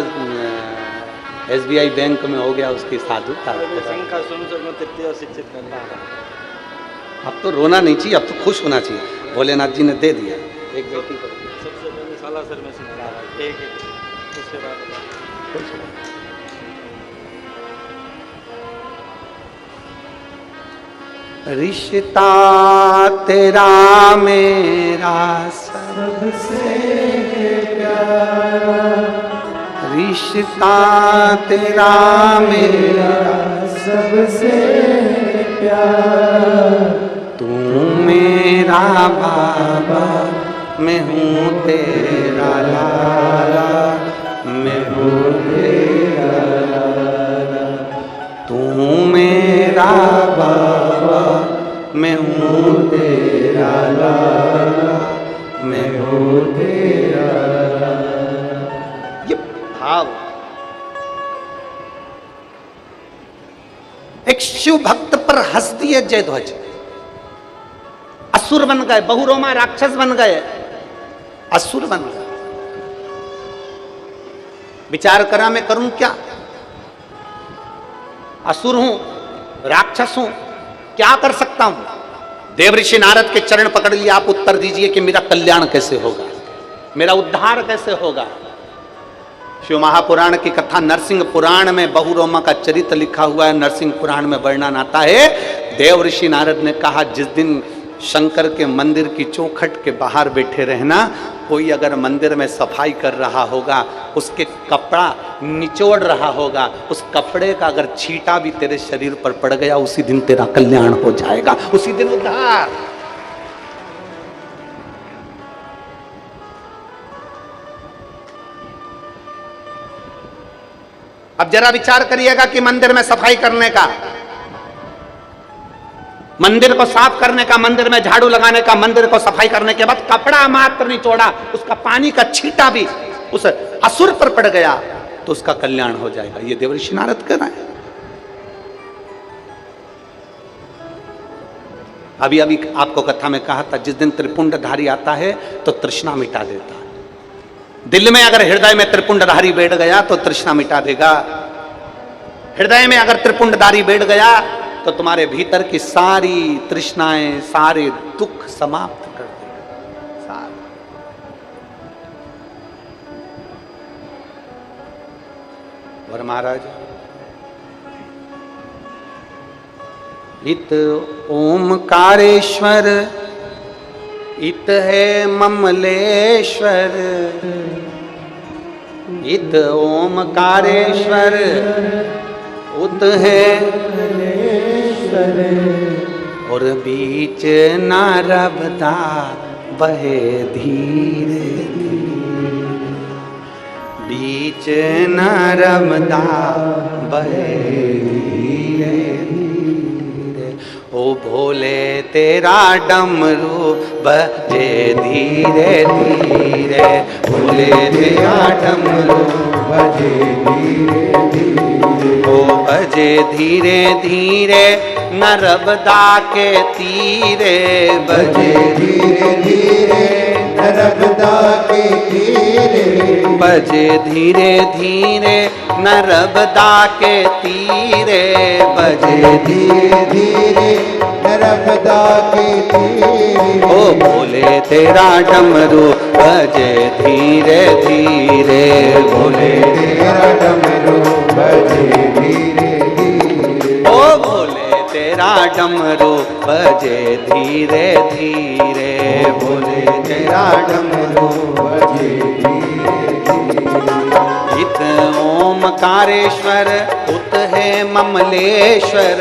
SBI बैंक में हो गया, उसकी साधुता। अब तो रोना नहीं चाहिए, अब तो खुश होना चाहिए, भोलेनाथ जी ने दे दिया एक बेटी को। सबसे पहले सालासर में से एक उसके बाद रिश्ता तेरा मेरा सबसे प्यारा, रिश्ता तेरा मेरा सबसे प्यारा, तू मेरा बाबा मैं हूँ तेरा लाला, मैं हूँ तेरा लाला, तू मेरा बाबा मैं हूँ तेरा लाला, मैं हूँ तेरा लाला। ये भाव एक शिव भक्त पर हंस दिए जयध्वज, असुर बन गए, बहुरोमा राक्षस बन गए, असुर बन गए। विचार करा मैं करूं क्या? असुर हूं, राक्षस हूं, क्या कर सकता हूं? देवऋषि नारद के चरण पकड़ लिए, आप उत्तर दीजिए कि मेरा कल्याण कैसे होगा, मेरा उद्धार कैसे होगा। शिव महापुराण की कथा नरसिंह पुराण में बहुरोमा का चरित्र लिखा हुआ है। नरसिंह पुराण में वर्णन आता है, देवऋषि नारद ने कहा जिस दिन शंकर के मंदिर की चौखट के बाहर बैठे रहना, कोई अगर मंदिर में सफाई कर रहा होगा, उसके कपड़ा निचोड़ रहा होगा, उस कपड़े का अगर छींटा भी तेरे शरीर पर पड़ गया, उसी दिन तेरा कल्याण हो जाएगा, उसी दिन उद्धार। अब जरा विचार करिएगा कि मंदिर में सफाई करने का, मंदिर को साफ करने का, मंदिर में झाड़ू लगाने का, मंदिर को सफाई करने के बाद कपड़ा मात्र निचोड़ा, उसका पानी का छींटा भी उस असुर पर पड़ गया तो उसका कल्याण हो जाएगा। ये देवऋषि नारद कह रहे हैं। अभी अभी आपको कथा में कहा था, जिस दिन त्रिपुंडधारी आता है तो तृष्णा मिटा देता है। दिल में अगर हृदय में त्रिपुंडधारी बैठ गया तो तृष्णा मिटा देगा। हृदय में अगर त्रिपुंडधारी बैठ गया तो तुम्हारे भीतर की सारी तृष्णाएं, सारे दुख समाप्त कर देगा। सारे और महाराज, इत ओमकारेश्वर, इत है ममलेश्वर, इत ओमकारेश्वर, उत है और बीच नारबदा बहे धीरे धीरे, बीच नारबदा बहे धीरे धीरे। ओ भोले तेरा डमरू बजे धीरे धीरे, भोले तेरा डमरू बजे धीरे धीरे, ओ बजे धीरे धीरे नर्मदा के तीरे, बजे धीरे धीरे नर्मदा के तीरे, बजे धीरे धीरे नर्मदा के तीरे, बजे धीरे धीरे नर्मदा के तीरे। ओ भोले तेरा डमरू बजे धीरे धीरे, भोले तेरा डमरू बजे धीरे धीरे, ओ भोले तेरा डमरू बजे धीरे धीरे, भोले तेरा डमरू बजे धीरे धीरे। इत ओमकारेश्वर, उत है ममलेश्वर,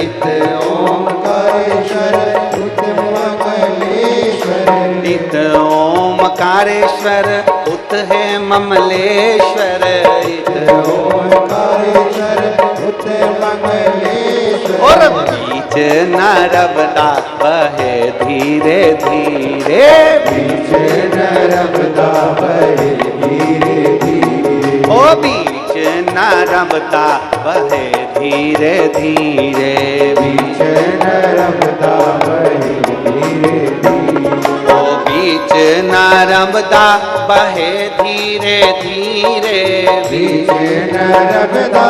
इत ओमकारेश्वर, उत ममलेश्वर, इत ओमकारेश्वर, उत है ममलेश्वर, इत ओमकारेश्वर, उत ममलेश्वर। और बीच नर्मदा बहे धीरे धीरे, बीच नर्मदा बहे धीरे धीरे, ओ बीच नर्मदा बहे धीरे धीरे, बीच नर्मदा बहे धीरे धीरे, ओ बीच नर्मदा बहे धीरे धीरे, बीच नर्मदा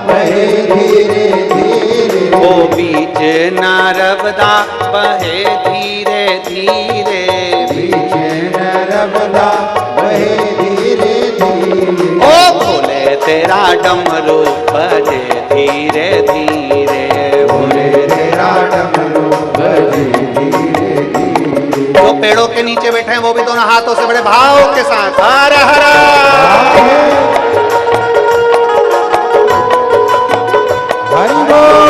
बहे धीरे धीरे, ओ बीच नर्मदा बहे धीरे धीरे, बीच नर्मदा बहे धीरे धीरे। ओ भोले तेरा डमरू बजे धीरे धीरे, भोले तेरा डमरू बजे धीरे धीरे। जो पेड़ों के नीचे बैठे हैं वो भी दोनों हाथों से बड़े भाव के साथ हर हर हरि बोल।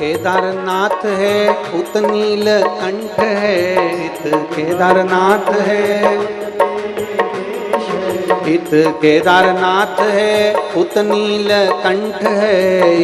केदारनाथ है उत नीलकंठ है, इत केदारनाथ है, इत केदारनाथ है उत नीलकंठ है,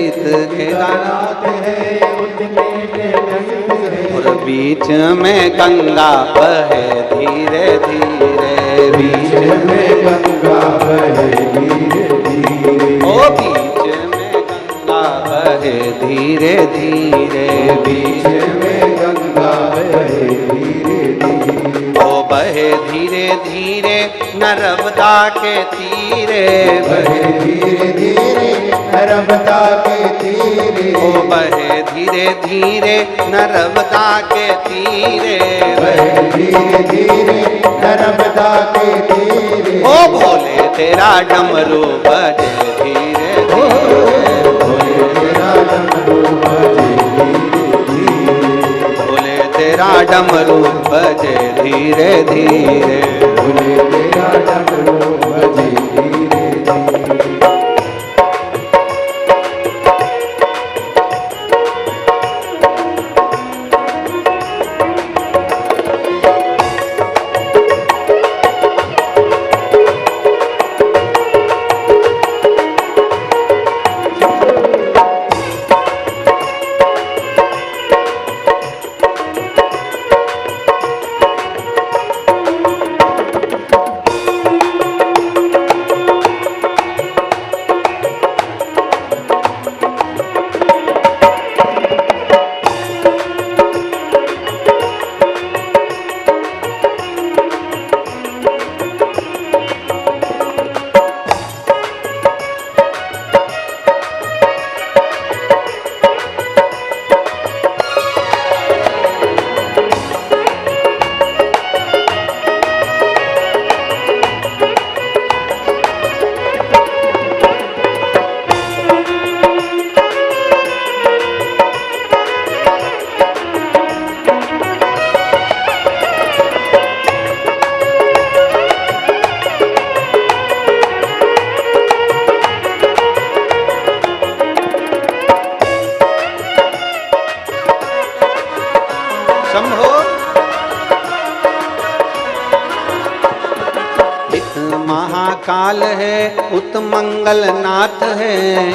इत केदारनाथ है उत नीलकंठ है। और बीच में गंगा बहे धीरे धीरे, बीच में गंगा बहे धीरे धीरे, ओ बीच में गंगा बहे धीरे धीरे, बीच में गंगा बहे धीरे धीरे, ओ बहे धीरे धीरे नर्मदा के तीरे, बहे धीरे धीरे नर्मदा के तीरे, ओ बहे धीरे धीरे नर्मदा के तीरे, बहे धीरे धीरे नर्मदा के तीरे, ओ भोले तेरा डमरू बजे धीरे धीरे, भोले तेरा डमरू बजे धीरे धीरे, भोले तेरा डमरू बजे धीरे धीरे, भोले तेरा डमरू बजे धीरे धीरे। महाकाल है उत मंगलनाथ है,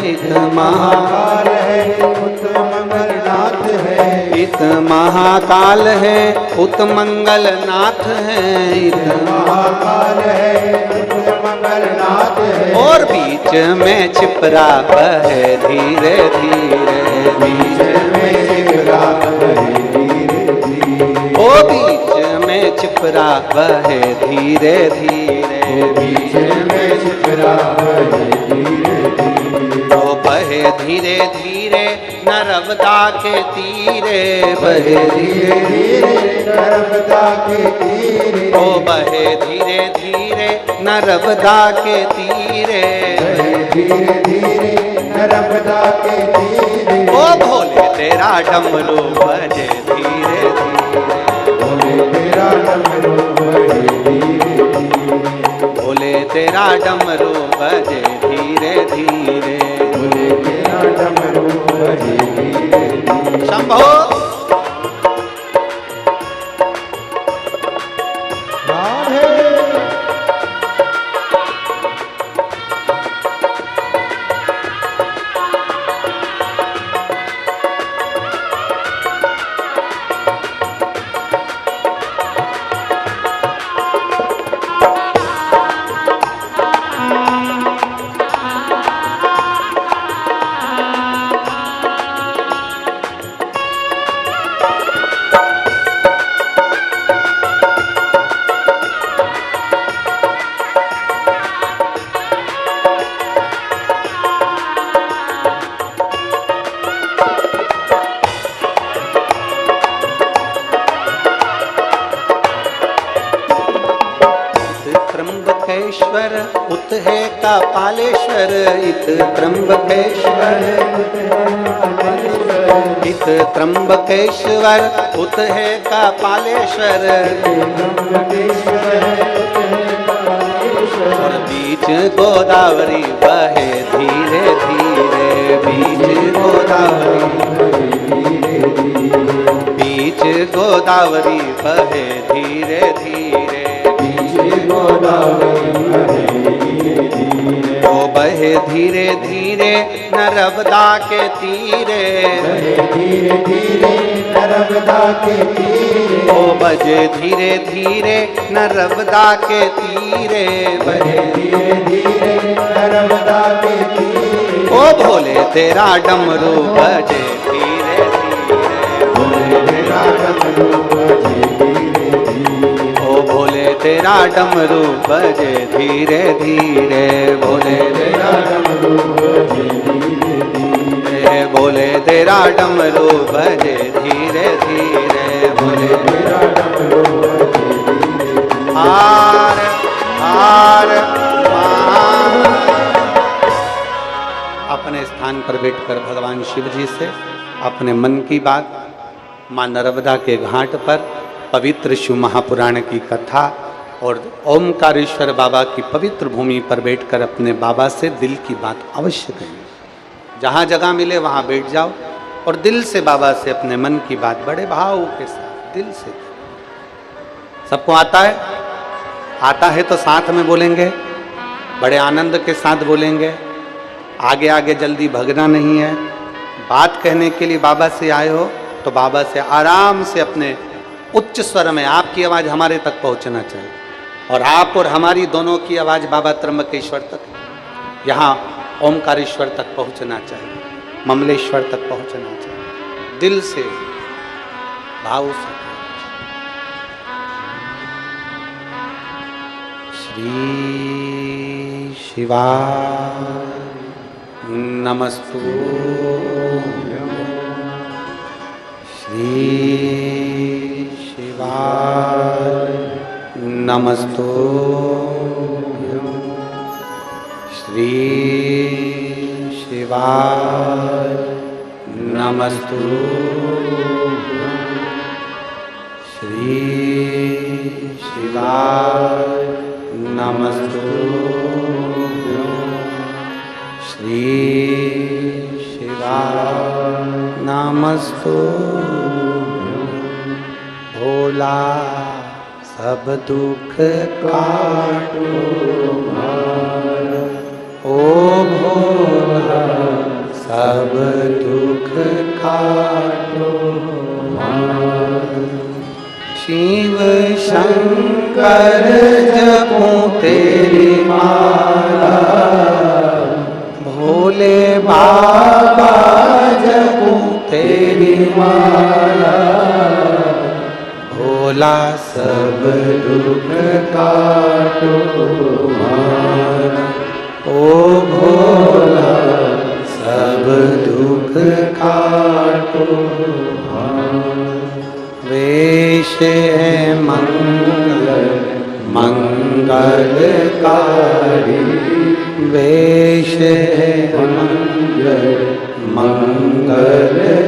इत महाकाल है उत मंगलनाथ है, इत महाकाल है उत मंगलनाथ है, इत महाकाल है उत मंगलनाथ है। और बीच में छिपरा बहे धीरे धीरे, बीच में छिपरा बहे धीरे धीरे, ओ बीच में छिपरा बहे धीरे धीरे, बीच में छिपरा बहे धीरे धीरे, ओ बहे धीरे धीरे नर्मदा के तीरे, बहे धीरे धीरे नर्मदा के तीरे, ओ बहे धीरे धीरे नर्मदा के तीरे, बहे धीरे धीरे नर्मदा के तीरे, ओ भोले तेरा डमरू बजे धीरे धीरे, भोले तेरा डमरू बजे धीरे धीरे, भोले तेरा डमरू बजे धीरे धीरे, भोले तेरा डमरू बजे धीरे धीरे। शंभो त्र्यंबकेश्वर उत है कपालेश्वर, इत त्र्यंबकेश्वर इत त्र्यंबकेश्वर उत है कपालेश्वर, और बीच गोदावरी बहे धीरे धीरे, बीच गोदावरी बीच गोदावरी बहे धीरे धीरे, बीच गोदावरी बहे धीरे धीरे, ओ बहे धीरे धीरे नर्मदा के तीरे, बहे धीरे धीरे नर्मदा के तीरे, ओ बजे धीरे धीरे नर्मदा के तीरे, बहे धीरे धीरे नर्मदा के तीरे, ओ भोले तेरा डमरू बजे धीरे धीरे, भोले तेरा डमरू बजे धीरे धीरे, ओ भोले तेरा डमरू बजे धीरे धीरे, भोले तेरा डमरू बजे धीरे धीरे, भोले तेरा डमरू बजे धीरे धीरे, भोले तेरा डमरू बजे धीरे धीरे। हार हार हार। अपने स्थान पर बैठकर भगवान शिव जी से अपने मन की बात माँ नर्मदा के घाट पर पवित्र शिव महापुराण की कथा और ओमकारेश्वर बाबा की पवित्र भूमि पर बैठकर अपने बाबा से दिल की बात अवश्य करें। जहाँ जगह मिले वहाँ बैठ जाओ और दिल से बाबा से अपने मन की बात बड़े भाव के साथ दिल से करें। सबको आता है? आता है तो साथ में बोलेंगे, बड़े आनंद के साथ बोलेंगे। आगे आगे जल्दी भगना नहीं है। बात कहने के लिए बाबा से आए हो तो बाबा से आराम से अपने उच्च स्वर में, आपकी आवाज़ हमारे तक पहुंचना चाहिए और आप और हमारी दोनों की आवाज़ बाबा त्र्यंबकेश्वर तक, यहाँ ओमकारेश्वर तक पहुंचना चाहिए, ममलेश्वर तक पहुंचना चाहिए। दिल से भाव से श्री शिवाय नमस्तुभ्यं, श्री शिवाय नमस्तुभ्यं, श्री शिवाय नमस्तुभ्यं, श्री शिवाय नमस्तुभ्यं, श्री शिवाय नमस्तुभ्यं। भोला सब दुख काटो भार, ओ भोला सब दुख काटो भार। शिव शंकर जपो तेरी माला, भोले बाबा जपो तेरी माला, भोला सब दुख काटो भार, ओ भोला सब दुख काटो भार। वेश है मंगल मंगलकारी, वेश है मंगल मंगलकारी।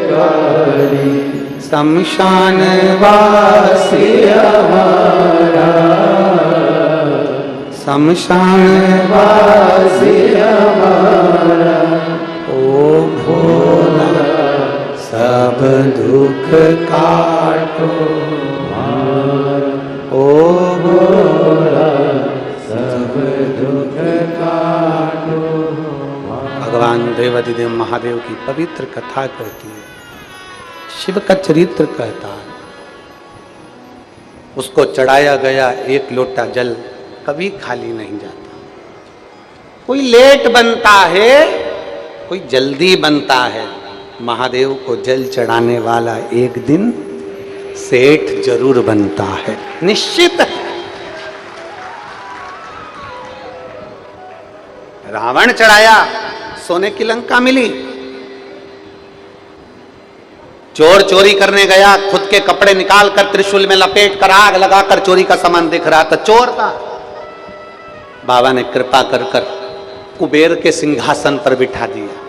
शमशान वासी हमारा, शमशान वासी हमारा, ओ भोला सब दुख काटो भार, ओ भोला सब दुख काटो भार। भगवान देवाधिदेव महादेव की पवित्र कथा कहती है, शिव का चरित्र कहता है। उसको चढ़ाया गया एक लोटा जल कभी खाली नहीं जाता। कोई लेट बनता है, कोई जल्दी बनता है। महादेव को जल चढ़ाने वाला एक दिन सेठ जरूर बनता है, निश्चित है। रावण चढ़ाया, सोने की लंका मिली। चोर चोरी करने गया, खुद के कपड़े निकालकर त्रिशूल में लपेट कर आग लगाकर चोरी का सामान दिख रहा था, चोर था। बाबा ने कृपा कर कर कुबेर के सिंहासन पर बिठा दिया।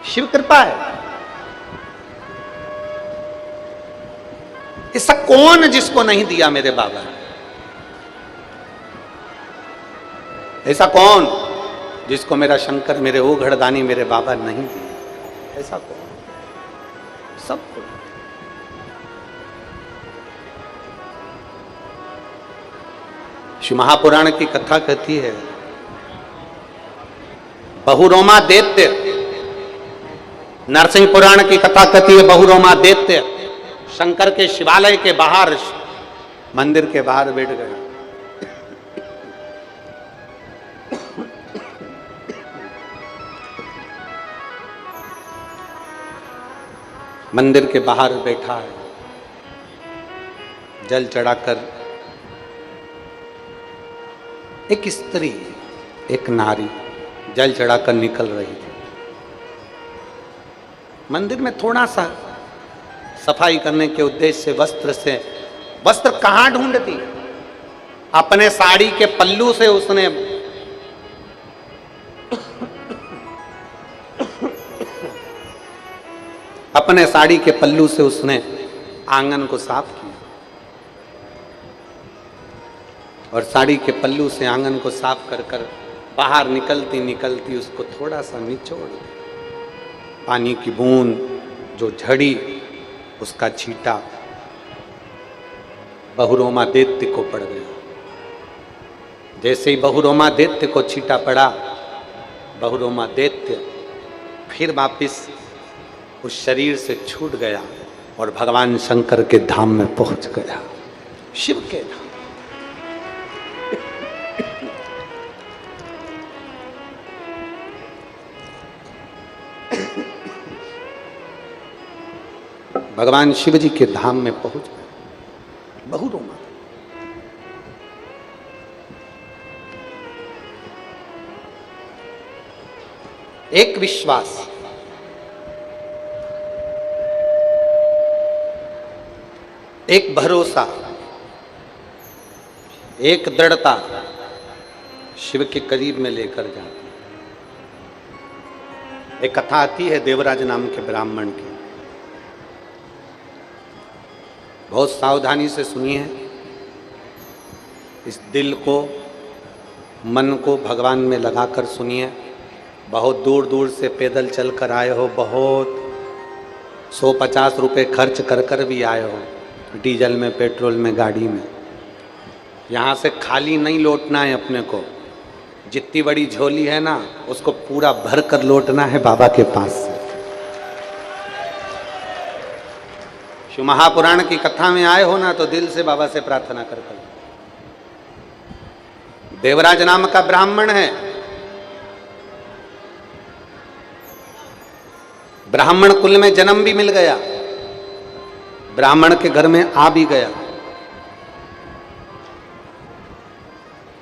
शिव कृपा है। ऐसा कौन जिसको नहीं दिया मेरे बाबा? ऐसा कौन जिसको मेरा शंकर, मेरे ओ घड़दानी, मेरे बाबा नहीं दिए। ऐसा कौन? सबको। शिव महापुराण की कथा कहती है, बहुरोमा दैत्य। नरसिंह पुराण की कथा कहती है, बहुरोमा दैत्य शंकर के शिवालय के बाहर, मंदिर के बाहर बैठ गए। मंदिर के बाहर बैठा है, जल चढ़ाकर एक स्त्री, एक नारी जल चढ़ाकर निकल रही थी। मंदिर में थोड़ा सा सफाई करने के उद्देश्य से वस्त्र कहां ढूंढती? अपने साड़ी के पल्लू से उसने अपने साड़ी के पल्लू से उसने आंगन को साफ किया और साड़ी के पल्लू से आंगन को साफ कर कर बाहर निकलती निकलती उसको थोड़ा सा निचोड़ दिया। पानी की बूंद जो झड़ी, उसका छींटा बहुरोमा दैत्य को पड़ गया। जैसे ही बहुरोमा दैत्य को छींटा पड़ा, बहुरोमा दैत्य फिर वापिस उस शरीर से छूट गया और भगवान शंकर के धाम में पहुंच गया, शिव के धाम। भगवान शिव जी के धाम में पहुंच गए बहुरोमा। एक विश्वास, एक भरोसा, एक दृढ़ता शिव के करीब में लेकर जाती। एक कथा आती है देवराज नाम के ब्राह्मण की, बहुत सावधानी से सुनिए। इस दिल को, मन को भगवान में लगाकर सुनिए। बहुत दूर दूर से पैदल चल कर आए हो, बहुत 150 रुपये खर्च कर कर भी आए हो, डीजल में, पेट्रोल में, गाड़ी में। यहाँ से खाली नहीं लौटना है अपने को। जितनी बड़ी झोली है ना, उसको पूरा भर कर लौटना है बाबा के पास से। शिव महापुराण की कथा में आए हो ना, तो दिल से बाबा से प्रार्थना कर कर। देवराज नाम का ब्राह्मण है, ब्राह्मण कुल में जन्म भी मिल गया, ब्राह्मण के घर में आ भी गया,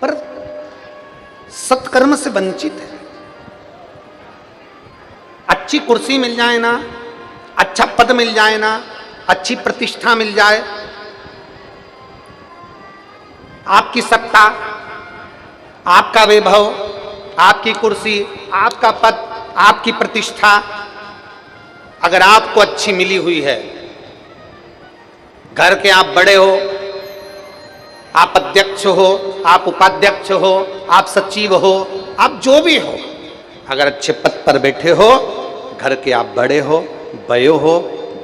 पर सत्कर्म से वंचित है। अच्छी कुर्सी मिल जाए ना, अच्छा पद मिल जाए ना, अच्छी प्रतिष्ठा मिल जाए, आपकी सत्ता, आपका वैभव, आपकी कुर्सी, आपका पद, आपकी प्रतिष्ठा अगर आपको अच्छी मिली हुई है, घर के आप बड़े हो, आप अध्यक्ष हो, आप उपाध्यक्ष हो, आप सचिव हो, आप जो भी हो, अगर अच्छे पद पर बैठे हो, घर के आप बड़े हो, बयो हो,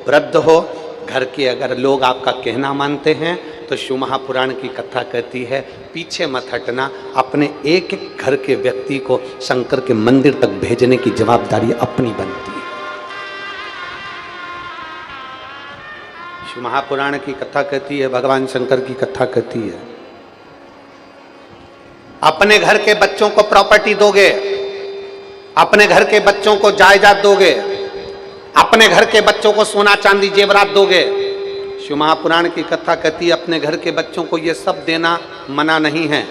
वृद्ध हो, घर के अगर लोग आपका कहना मानते हैं, तो शिव महापुराण की कथा कहती है पीछे मत हटना। अपने एक एक घर के व्यक्ति को शंकर के मंदिर तक भेजने की जवाबदारी अपनी बनती है। शिव महापुराण की कथा कहती है, भगवान शंकर की कथा कहती है, अपने घर के बच्चों को प्रॉपर्टी दोगे, अपने घर के बच्चों को जायदाद दोगे, अपने घर के बच्चों को सोना चांदी जेवरात दोगे। शिव महापुराण की कथा कहती है अपने घर के बच्चों को ये सब देना मना नहीं है,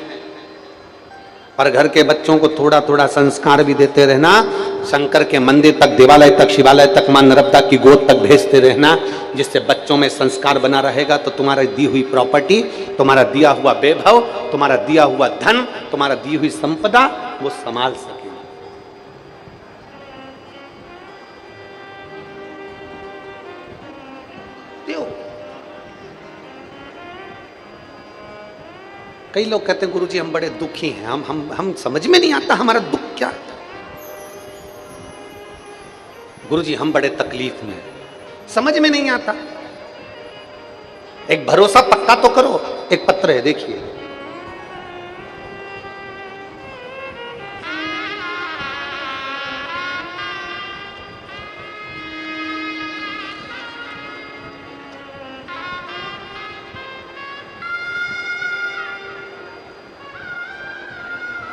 पर घर के बच्चों को थोड़ा थोड़ा संस्कार भी देते रहना। शंकर के मंदिर तक, देवालय तक, शिवालय तक, मां नर्मदा की गोद तक भेजते रहना, जिससे बच्चों में संस्कार बना रहेगा। तो तुम्हारी दी हुई प्रॉपर्टी, तुम्हारा दिया हुआ वैभव, तुम्हारा दिया हुआ धन, तुम्हारा दी हुई संपदा वो संभाल सके। कई लोग कहते हैं गुरुजी हम बड़े दुखी हैं, हम समझ में नहीं आता हमारा दुख क्या है। गुरुजी हम बड़े तकलीफ में हैं, समझ में नहीं आता। एक भरोसा पक्का तो करो। एक पत्र है, देखिए।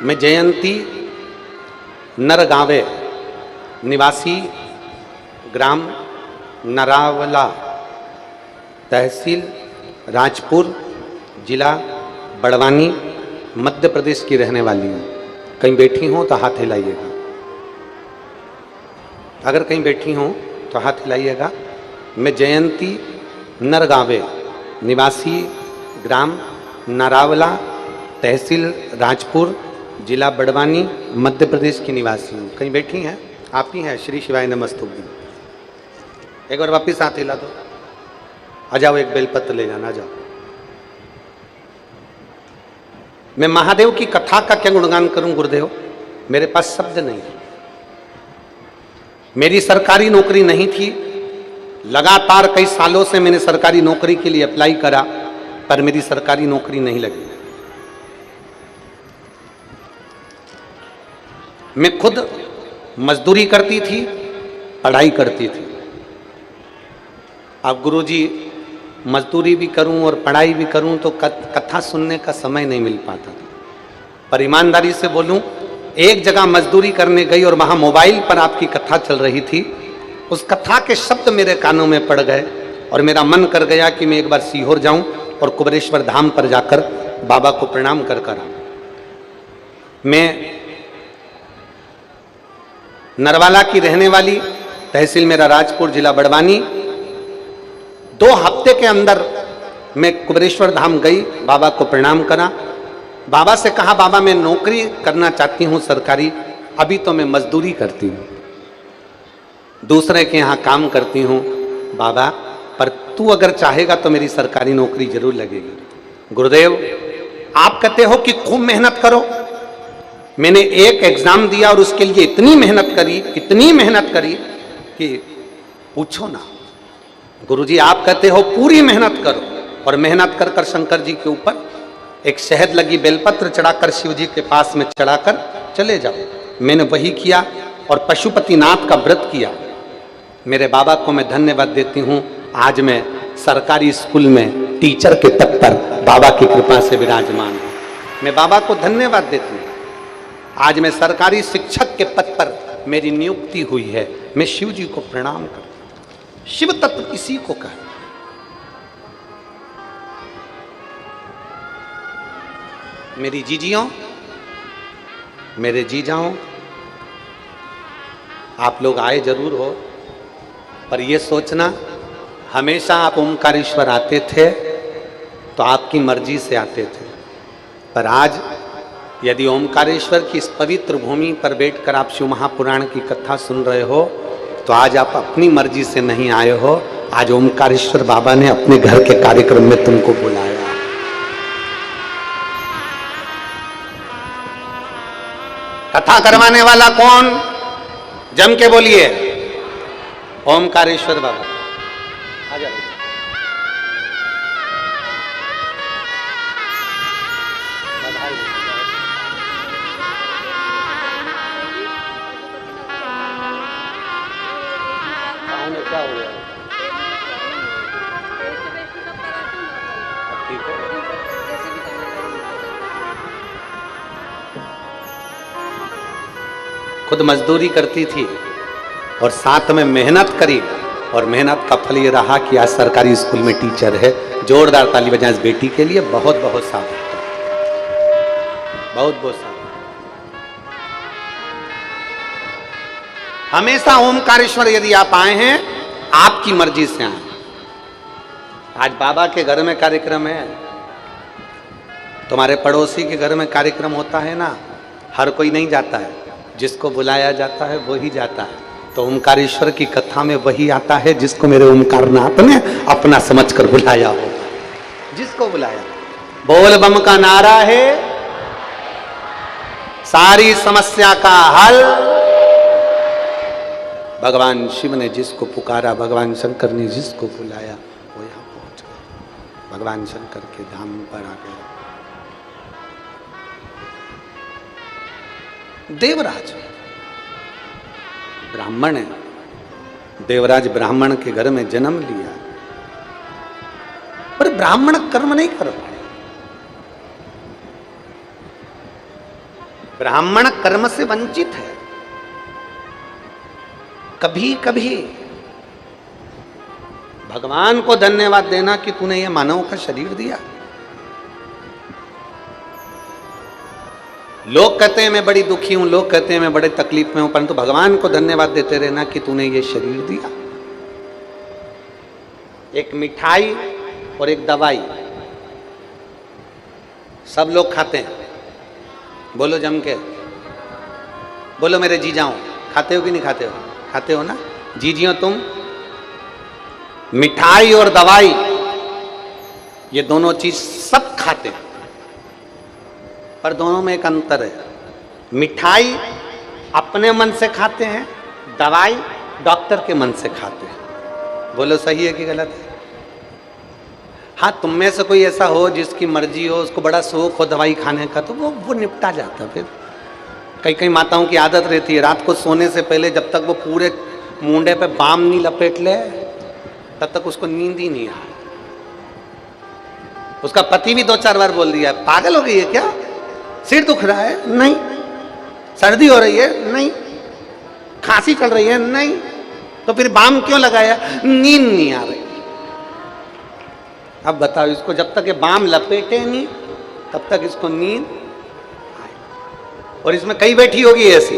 मैं जयंती नरगावे निवासी ग्राम नरावला तहसील राजपुर जिला बड़वानी मध्य प्रदेश की रहने वाली हूँ। कहीं बैठी हो तो हाथ हिलाइएगा। अगर कहीं बैठी हो तो हाथ हिलाइएगा। मैं जयंती नरगावे निवासी ग्राम नरावला तहसील राजपुर जिला बड़वानी मध्य प्रदेश की निवासी हूँ। कहीं बैठी हैं? आप ही हैं? श्री शिवाय नमस्तुभ्यं। एक बार वापिस हाथ हिला दो। आ जाओ, एक बेलपत्र ले जाना, आ जाओ। मैं महादेव की कथा का क्या गुणगान करूं गुरुदेव, मेरे पास शब्द नहीं। मेरी सरकारी नौकरी नहीं थी, लगातार कई सालों से मैंने सरकारी नौकरी के लिए अप्लाई करा, पर मेरी सरकारी नौकरी नहीं लगी। मैं खुद मजदूरी करती थी, पढ़ाई करती थी। अब गुरुजी मजदूरी भी करूं और पढ़ाई भी करूं तो कथा सुनने का समय नहीं मिल पाता था। पर ईमानदारी से बोलूं, एक जगह मजदूरी करने गई और वहां मोबाइल पर आपकी कथा चल रही थी। उस कथा के शब्द मेरे कानों में पड़ गए और मेरा मन कर गया कि मैं एक बार सीहोर जाऊं और कुबेरेश्वर धाम पर जाकर बाबा को प्रणाम कर कर आऊं। मैं नरवाला की रहने वाली, तहसील मेरा राजपुर, जिला बड़वानी। 2 हफ्ते के अंदर मैं कुबेरेश्वर धाम गई, बाबा को प्रणाम करा। बाबा से कहा, बाबा मैं नौकरी करना चाहती हूँ सरकारी, अभी तो मैं मजदूरी करती हूँ, दूसरे के यहाँ काम करती हूँ बाबा, पर तू अगर चाहेगा तो मेरी सरकारी नौकरी जरूर लगेगी। गुरुदेव आप कहते हो कि खूब मेहनत करो। मैंने एक एग्जाम दिया और उसके लिए इतनी मेहनत करी कि पूछो ना। गुरुजी आप कहते हो पूरी मेहनत करो, और मेहनत कर कर शंकर जी के ऊपर एक शहद लगी बेलपत्र चढ़ाकर शिव जी के पास में चढ़ाकर चले जाओ। मैंने वही किया और पशुपतिनाथ का व्रत किया। मेरे बाबा को मैं धन्यवाद देती हूँ। आज मैं सरकारी स्कूल में टीचर के पद पर बाबा की कृपा से विराजमान हूँ। मैं बाबा को धन्यवाद देती हूँ। आज मैं सरकारी शिक्षक के पद पर मेरी नियुक्ति हुई है। मैं शिव जी को प्रणाम करता हूं। शिव तत्व इसी को कहा। मेरी जीजियों, मेरे जीजाओं, आप लोग आए जरूर हो, पर यह सोचना हमेशा आप ओमकारेश्वर आते थे तो आपकी मर्जी से आते थे, पर आज यदि ओमकारेश्वर की इस पवित्र भूमि पर बैठकर आप शिव महापुराण की कथा सुन रहे हो तो आज आप अपनी मर्जी से नहीं आए हो। आज ओमकारेश्वर बाबा ने अपने घर के कार्यक्रम में तुमको बुलाया। कथा करवाने वाला कौन? जम के बोलिए, ओमकारेश्वर बाबा। आ जाओ। क्या हो गया? ठीक है। खुद मजदूरी करती थी और साथ में मेहनत करी, और मेहनत का फल ये रहा कि आज सरकारी स्कूल में टीचर है। जोरदार ताली बजाएं इस बेटी के लिए। बहुत बहुत साधुवाद, बहुत बहुत साधुवाद। हमेशा ओमकारेश्वर यदि आप आए हैं, आपकी मर्जी से आए। आज बाबा के घर में कार्यक्रम है, तुम्हारे पड़ोसी के घर में कार्यक्रम होता है ना, हर कोई नहीं जाता है, जिसको बुलाया जाता है वही जाता है। तो ओमकारेश्वर की कथा में वही आता है जिसको मेरे ओमकारनाथ ने अपना समझकर बुलाया हो, जिसको बुलाया। बोल बम का नारा है सारी समस्या का हल। भगवान शिव ने जिसको पुकारा, भगवान शंकर ने जिसको बुलाया, वो यहां पहुंच गए। भगवान शंकर के धाम पर आ गए। देवराज ब्राह्मण है, देवराज ब्राह्मण के घर में जन्म लिया, पर ब्राह्मण कर्म नहीं कर पाए। ब्राह्मण कर्म से वंचित है। कभी कभी भगवान को धन्यवाद देना कि तूने ये मानव का शरीर दिया। लोग कहते हैं मैं बड़ी दुखी हूं, लोग कहते हैं मैं बड़े तकलीफ में हूं, परंतु भगवान को धन्यवाद देते रहना कि तूने ये शरीर दिया। एक मिठाई और एक दवाई सब लोग खाते हैं। बोलो जम के, बोलो मेरे जीजाओ, खाते हो कि नहीं खाते हो? खाते हो ना जीजियो तुम। मिठाई और दवाई ये दोनों चीज सब खाते हैं, पर दोनों में एक अंतर है। मिठाई अपने मन से खाते हैं, दवाई डॉक्टर के मन से खाते हैं। बोलो सही है कि गलत है? हाँ, तुम में से कोई ऐसा हो जिसकी मर्जी हो, उसको बड़ा शौक हो दवाई खाने का, तो वो निपटा जाता। फिर कई कई माताओं की आदत रहती है रात को सोने से पहले जब तक वो पूरे मुंडे पे बाम नहीं लपेट ले तब तक उसको नींद ही नहीं आए। उसका पति भी 2-4 बार बोल दिया, पागल हो गई है क्या? सिर दुख रहा है? नहीं। सर्दी हो रही है? नहीं। खांसी चल रही है? नहीं। तो फिर बाम क्यों लगाया? नींद नहीं आ रही। अब बताओ, इसको जब तक ये बाम लपेटे नहीं तब तक इसको नींद आए। और इसमें कई बैठी होगी ऐसी,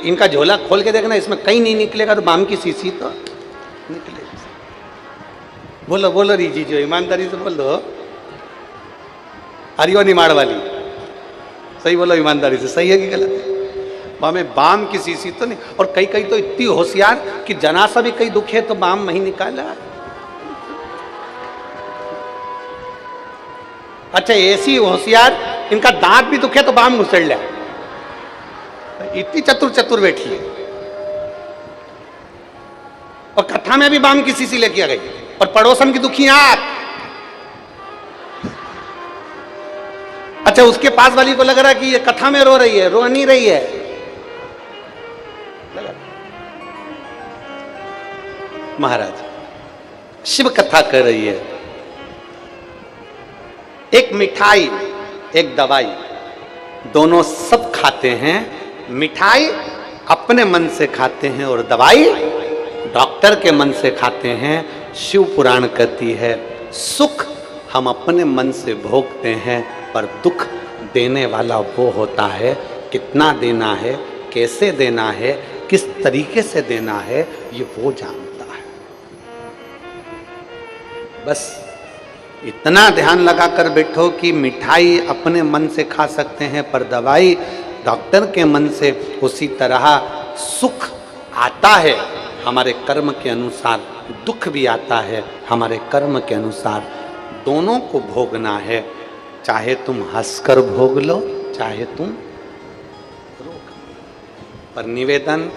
इनका झोला खोल के देखना, इसमें कहीं नहीं निकलेगा तो बाम की शीशी तो निकलेगी। बोलो बोलो रीजी जो ईमानदारी से बोलो, हरियो निमाड़ वाली, सही बोलो ईमानदारी से, सही है कि गलत है? हमें बाम की शीशी तो नहीं। और कई कई तो इतनी होशियार कि जनासा भी कई दुखे तो बाम नहीं निकाला। अच्छा, ऐसी होशियार इनका दांत भी दुखे तो बाम घुसड़ लिया। इतनी चतुर चतुर बैठी है। और कथा में भी बाम की शीशी लेके आ गई, और पड़ोसन की दुखी आप। अच्छा, उसके पास वाली को लग रहा है कि ये कथा में रो रही है, रो नहीं रही है। महाराज शिव कथा कर रही है। एक मिठाई एक दवाई दोनों सब खाते हैं। मिठाई अपने मन से खाते हैं और दवाई डॉक्टर के मन से खाते हैं। शिव पुराण कहती है सुख हम अपने मन से भोगते हैं, पर दुख देने वाला वो होता है। कितना देना है, कैसे देना है, किस तरीके से देना है, ये वो जानता है। बस इतना ध्यान लगा कर बैठो कि मिठाई अपने मन से खा सकते हैं, पर दवाई डॉक्टर के मन से। उसी तरह सुख आता है हमारे कर्म के अनुसार, दुख भी आता है हमारे कर्म के अनुसार। दोनों को भोगना है। चाहे तुम हंसकर भोग लो, चाहे तुम रो। पर निवेदन,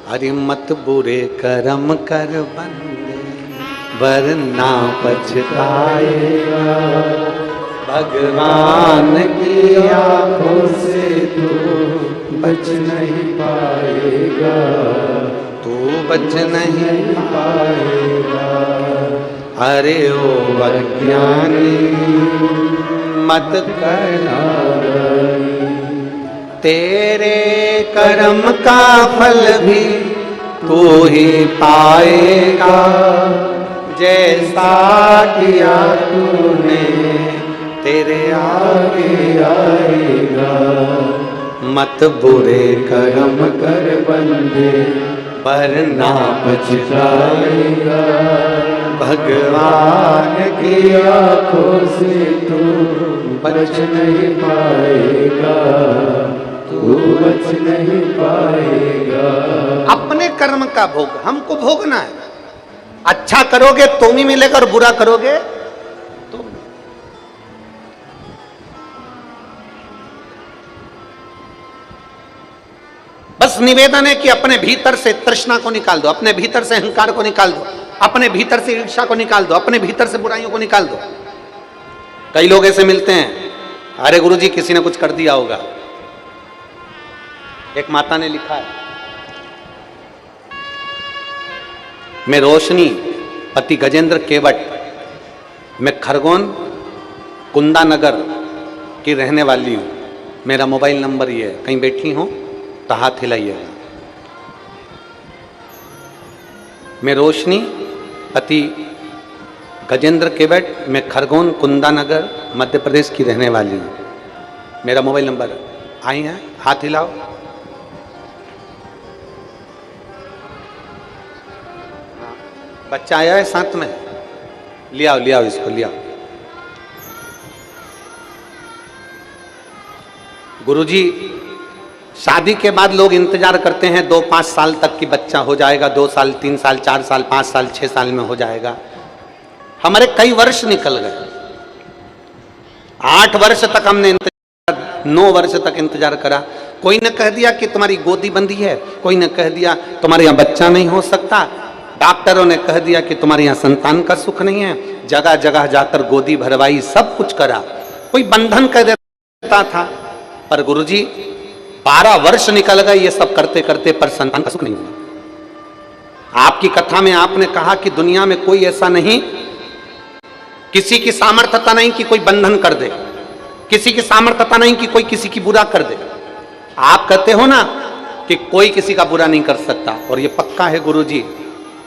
हरि मत बुरे कर्म कर बंदे, वरना पछताएगा। भगवान की आंखों से तू बच नहीं पाएगा, तू बच नहीं पाएगा। अरे ओ अज्ञानी मत करना, तेरे कर्म का फल भी तू ही पाएगा। जैसा किया तूने तेरे आगे आएगा। मत बुरे कर्म कर बंदे, वरना पछताएगा। भगवान की आंखों से तू बच नहीं पाएगा, तू बच नहीं पाएगा। अपने कर्म का भोग हमको भोगना है। अच्छा करोगे तो भी मिलेगा और बुरा करोगे तो। बस निवेदन है कि अपने भीतर से तृष्णा को निकाल दो, अपने भीतर से अहंकार को निकाल दो, अपने भीतर से ईर्ष्या को निकाल दो, अपने भीतर से बुराइयों को निकाल दो। कई लोग ऐसे मिलते हैं, अरे गुरुजी किसी ने कुछ कर दिया होगा। एक माता ने लिखा है, मैं रोशनी पति गजेंद्र केवट, मैं खरगोन कुंदानगर की रहने वाली हूं, मेरा मोबाइल नंबर ये है, कहीं बैठी हो तो हाथ हिलाइएगा। मैं रोशनी पति गजेंद्र केवट, मैं खरगोन कुंदानगर मध्य प्रदेश की रहने वाली हूँ, मेरा मोबाइल नंबर आई है, हाथ हिलाओ। बच्चा आया है साथ में, ले आओ इसको ले आओ। गुरुजी शादी के बाद लोग इंतजार करते हैं 2-5 साल तक कि बच्चा हो जाएगा, 2 साल 3 साल 4 साल 5 साल 6 साल में हो जाएगा। हमारे कई वर्ष निकल गए, 8 वर्ष तक हमने इंतजार, 9 वर्ष तक इंतजार करा। कोई ने कह दिया कि तुम्हारी गोदी बंदी है, कोई ने कह दिया तुम्हारे यहाँ बच्चा नहीं हो सकता, डॉक्टरों ने कह दिया कि तुम्हारे यहाँ संतान का सुख नहीं है, जगह जगह जाकर गोदी भरवाई, सब कुछ करा, कोई बंधन कर देता था। पर गुरुजी 12 वर्ष निकल गए ये सब करते करते, पर संतान का सुख नहीं हुआ। आपकी कथा में आपने कहा कि दुनिया में कोई ऐसा नहीं, किसी की सामर्थ्यता नहीं कि कोई बंधन कर दे, किसी की सामर्थ्यता नहीं कि कोई किसी की बुरा कर दे। आप कहते हो ना कि कोई किसी का बुरा नहीं कर सकता, और ये पक्का है गुरुजी।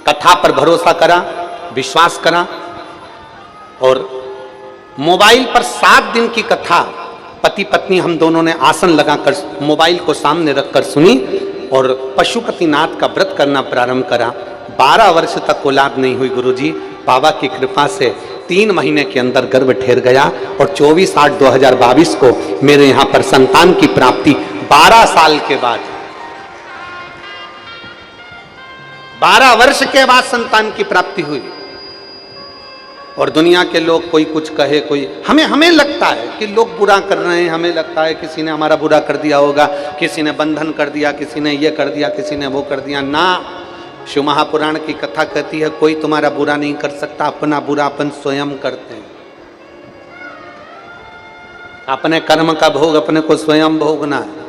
कथा पर भरोसा करा, विश्वास करा, और मोबाइल पर 7 दिन की कथा पति पत्नी हम दोनों ने आसन लगाकर मोबाइल को सामने रखकर सुनी और पशुपतिनाथ का व्रत करना प्रारंभ करा। 12 वर्ष तक औलाद नहीं हुई गुरुजी, बाबा की कृपा से 3 महीने के अंदर गर्भ ठहर गया, और 24/8/2022 को मेरे यहाँ पर संतान की प्राप्ति 12 साल के बाद, 12 वर्ष के बाद संतान की प्राप्ति हुई। और दुनिया के लोग कोई कुछ कहे, कोई हमें लगता है कि लोग बुरा कर रहे हैं, हमें लगता है किसी ने हमारा बुरा कर दिया होगा, किसी ने बंधन कर दिया, किसी ने ये कर दिया, किसी ने वो कर दिया। ना, शिव महापुराण की कथा कहती है कोई तुम्हारा बुरा नहीं कर सकता, अपना बुरा अपन स्वयं करते हैं। अपने कर्म का भोग अपने को स्वयं भोगना है,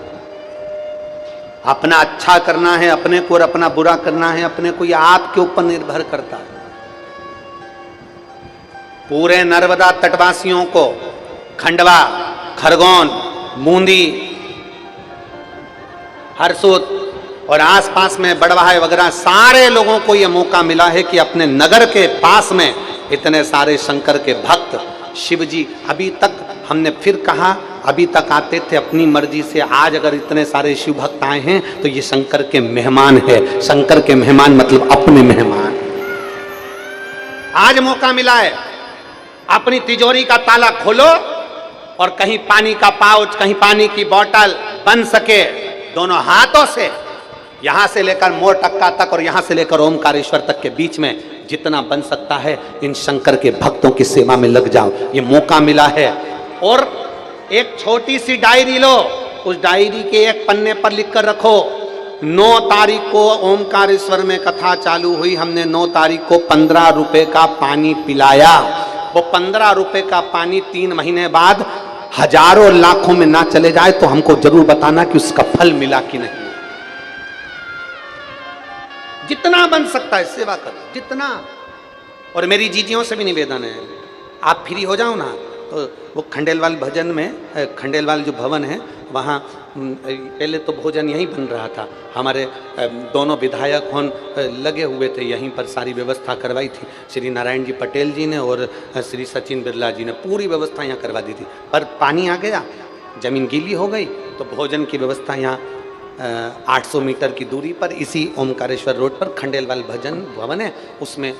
अपना अच्छा करना है अपने को, और अपना बुरा करना है अपने को, यह आपके ऊपर निर्भर करता है। पूरे नर्मदा तटवासियों को, खंडवा, खरगोन, बूंदी, हरसूद और आसपास में बड़वाहा वगैरह सारे लोगों को यह मौका मिला है कि अपने नगर के पास में इतने सारे शंकर के भक्त, शिव जी, अभी तक हमने फिर कहा, अभी तक आते थे अपनी मर्जी से, आज अगर इतने सारे शिव भक्त आए हैं तो ये शंकर के मेहमान है। शंकर के मेहमान मतलब अपने मेहमान। आज मौका मिला है, अपनी तिजोरी का ताला खोलो और कहीं पानी का पाउच, कहीं पानी की बोतल बन सके, दोनों हाथों से, यहां से लेकर मोर टक्का तक और यहां से लेकर ओमकारेश्वर तक के बीच में जितना बन सकता है, इन शंकर के भक्तों की सेवा में लग जाओ। ये मौका मिला है। और एक छोटी सी डायरी लो, उस डायरी के एक पन्ने पर लिख कर रखो, 9 तारीख को ओमकारेश्वर में कथा चालू हुई, हमने 9 तारीख को 15 रुपए का पानी पिलाया। वो 15 रुपए का पानी 3 महीने बाद हजारों लाखों में ना चले जाए तो हमको जरूर बताना कि उसका फल मिला कि नहीं। जितना बन सकता है सेवा करो, जितना। और मेरी जीजियों से भी निवेदन है, आप फ्री हो जाओ ना तो वो खंडेलवाल भजन में, खंडेलवाल जो भवन है वहाँ पहले तो भोजन यहीं बन रहा था, हमारे दोनों विधायक लगे हुए थे, यहीं पर सारी व्यवस्था करवाई थी। श्री नारायण जी पटेल जी ने और श्री सचिन बिरला जी ने पूरी व्यवस्था यहाँ करवा दी थी। पर पानी आ गया, जमीन गीली हो गई, तो भोजन की व्यवस्था यहाँ 800 मीटर की दूरी पर इसी ओमकारेश्वर रोड पर खंडेलवाल भजन भवन है, उसमें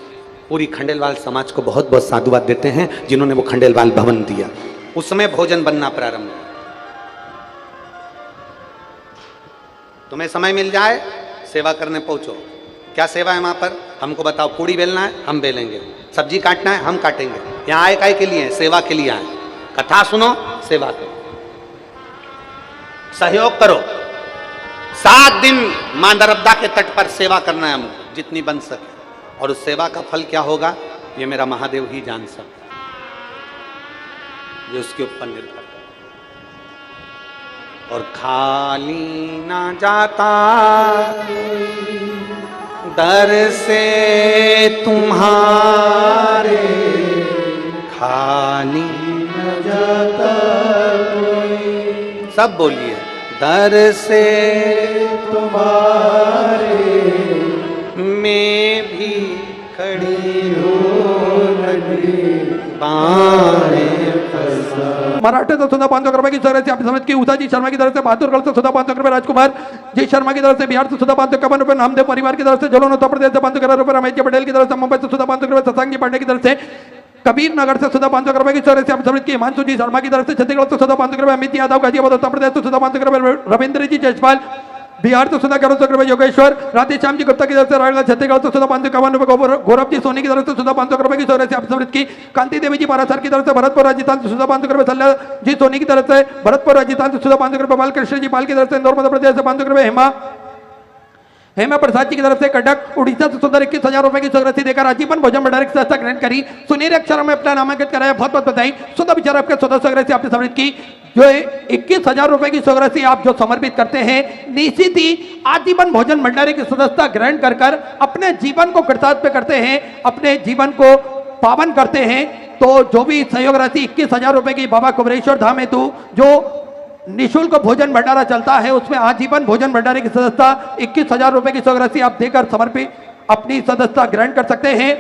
पूरी खंडेलवाल समाज को बहुत बहुत साधुवाद देते हैं जिन्होंने वो खंडेलवाल भवन दिया, उसमें भोजन बनना प्रारंभ। तुम्हें समय मिल जाए सेवा करने पहुंचो। क्या सेवा है वहां पर, हमको बताओ। पूड़ी बेलना है, हम बेलेंगे। सब्जी काटना है, हम काटेंगे। यहाँ आए काय के लिए, सेवा के लिए आए। कथा सुनो, सेवा करो, सहयोग करो। 7 दिन मां नर्मदा के तट पर सेवा करना है हमको, जितनी बन सके। और उस सेवा का फल क्या होगा, ये मेरा महादेव ही जान सकता, ये उसके ऊपर निर्भर है। और खाली ना जाता दर से तुम्हारे, खाली न जाता कोई, सब बोलिए, दर से तुम्हारे मैं भी खड़ी हो मराठे सुधा 500 रुपए की तरफ से आप समझ की, उषा जी शर्मा की तरफ से, बहादुरगढ़ से सुधा 500 रुपए, राजकुमार जी शर्मा की तरफ से, बिहार से सुधा 551 रुपए, नामदेव परिवार की तरफ से, जलोन उत्तर प्रदेश से 511 रुपए, रमेश जी पटेल की तरफ से, मुंबई से सुधा 500 रुपए, शशांक जी पांडे की तरफ से, कबीर नगर से सुधा 500 रुपए की तरफ से आप समझ की, हिमांशु जी शर्मा की तरफ से, छत्तीसगढ़ से सुधा 500 रुपए, अमित यादव गाजियाबाद उत्तर प्रदेश से सुधा 500 रुपए, रविंद्र जी जयसवाल बिहार से सुधा 1100 रुपए, योगेश्वर राधेश्याम जी गुप्ता की तरफ से, रायगढ़ छत्तीसगढ़ से सुधा 551 रुपए, गौरव जी सोनी की तरफ से सुधा 500 रुपए की तरफ से आप समृद्ध की, कांति देवी जी पारासर की तरफ से, भरतपुर राजस्थान से सुधा 500 रुपए, सल्ला जी सोनी की तरफ से, भरतपुर राजस्थान से सुधा 500 रुपए, बालकृष्ण जी पाल की तरफ से, इंदौर मध्य प्रदेश से 500 रुपए, हेमा प्रसाद जी की तरफ से, कटक उड़ीसा से सुंदर 21,000 रुपए की राशि देकर आजीवन भोजन भंडार की संस्था ग्रहण करी, सुनहरे अक्षरों में अपना नामांकित कराया, बहुत बहुत बधाई। सुधा विचार आपके सदस्य राशि आपने समृद्ध की, जो 21,000 रुपए की राशि आप जो समर्पित करते हैं, निश्चित ही आजीवन भोजन भंडारी की सदस्यता ग्रहण कर अपने जीवन को कृतार्थ करते हैं, अपने जीवन को पावन करते हैं। तो जो भी सहयोग राशि 21,000 रुपए की बाबा कुबेरेश्वर धाम हेतु जो निःशुल्क भोजन भंडारा चलता है, उसमें आजीवन भोजन भंडारे की सदस्यता 21,000 रुपए की राशि आप देकर समर्पित अपनी सदस्यता ग्रहण कर सकते हैं।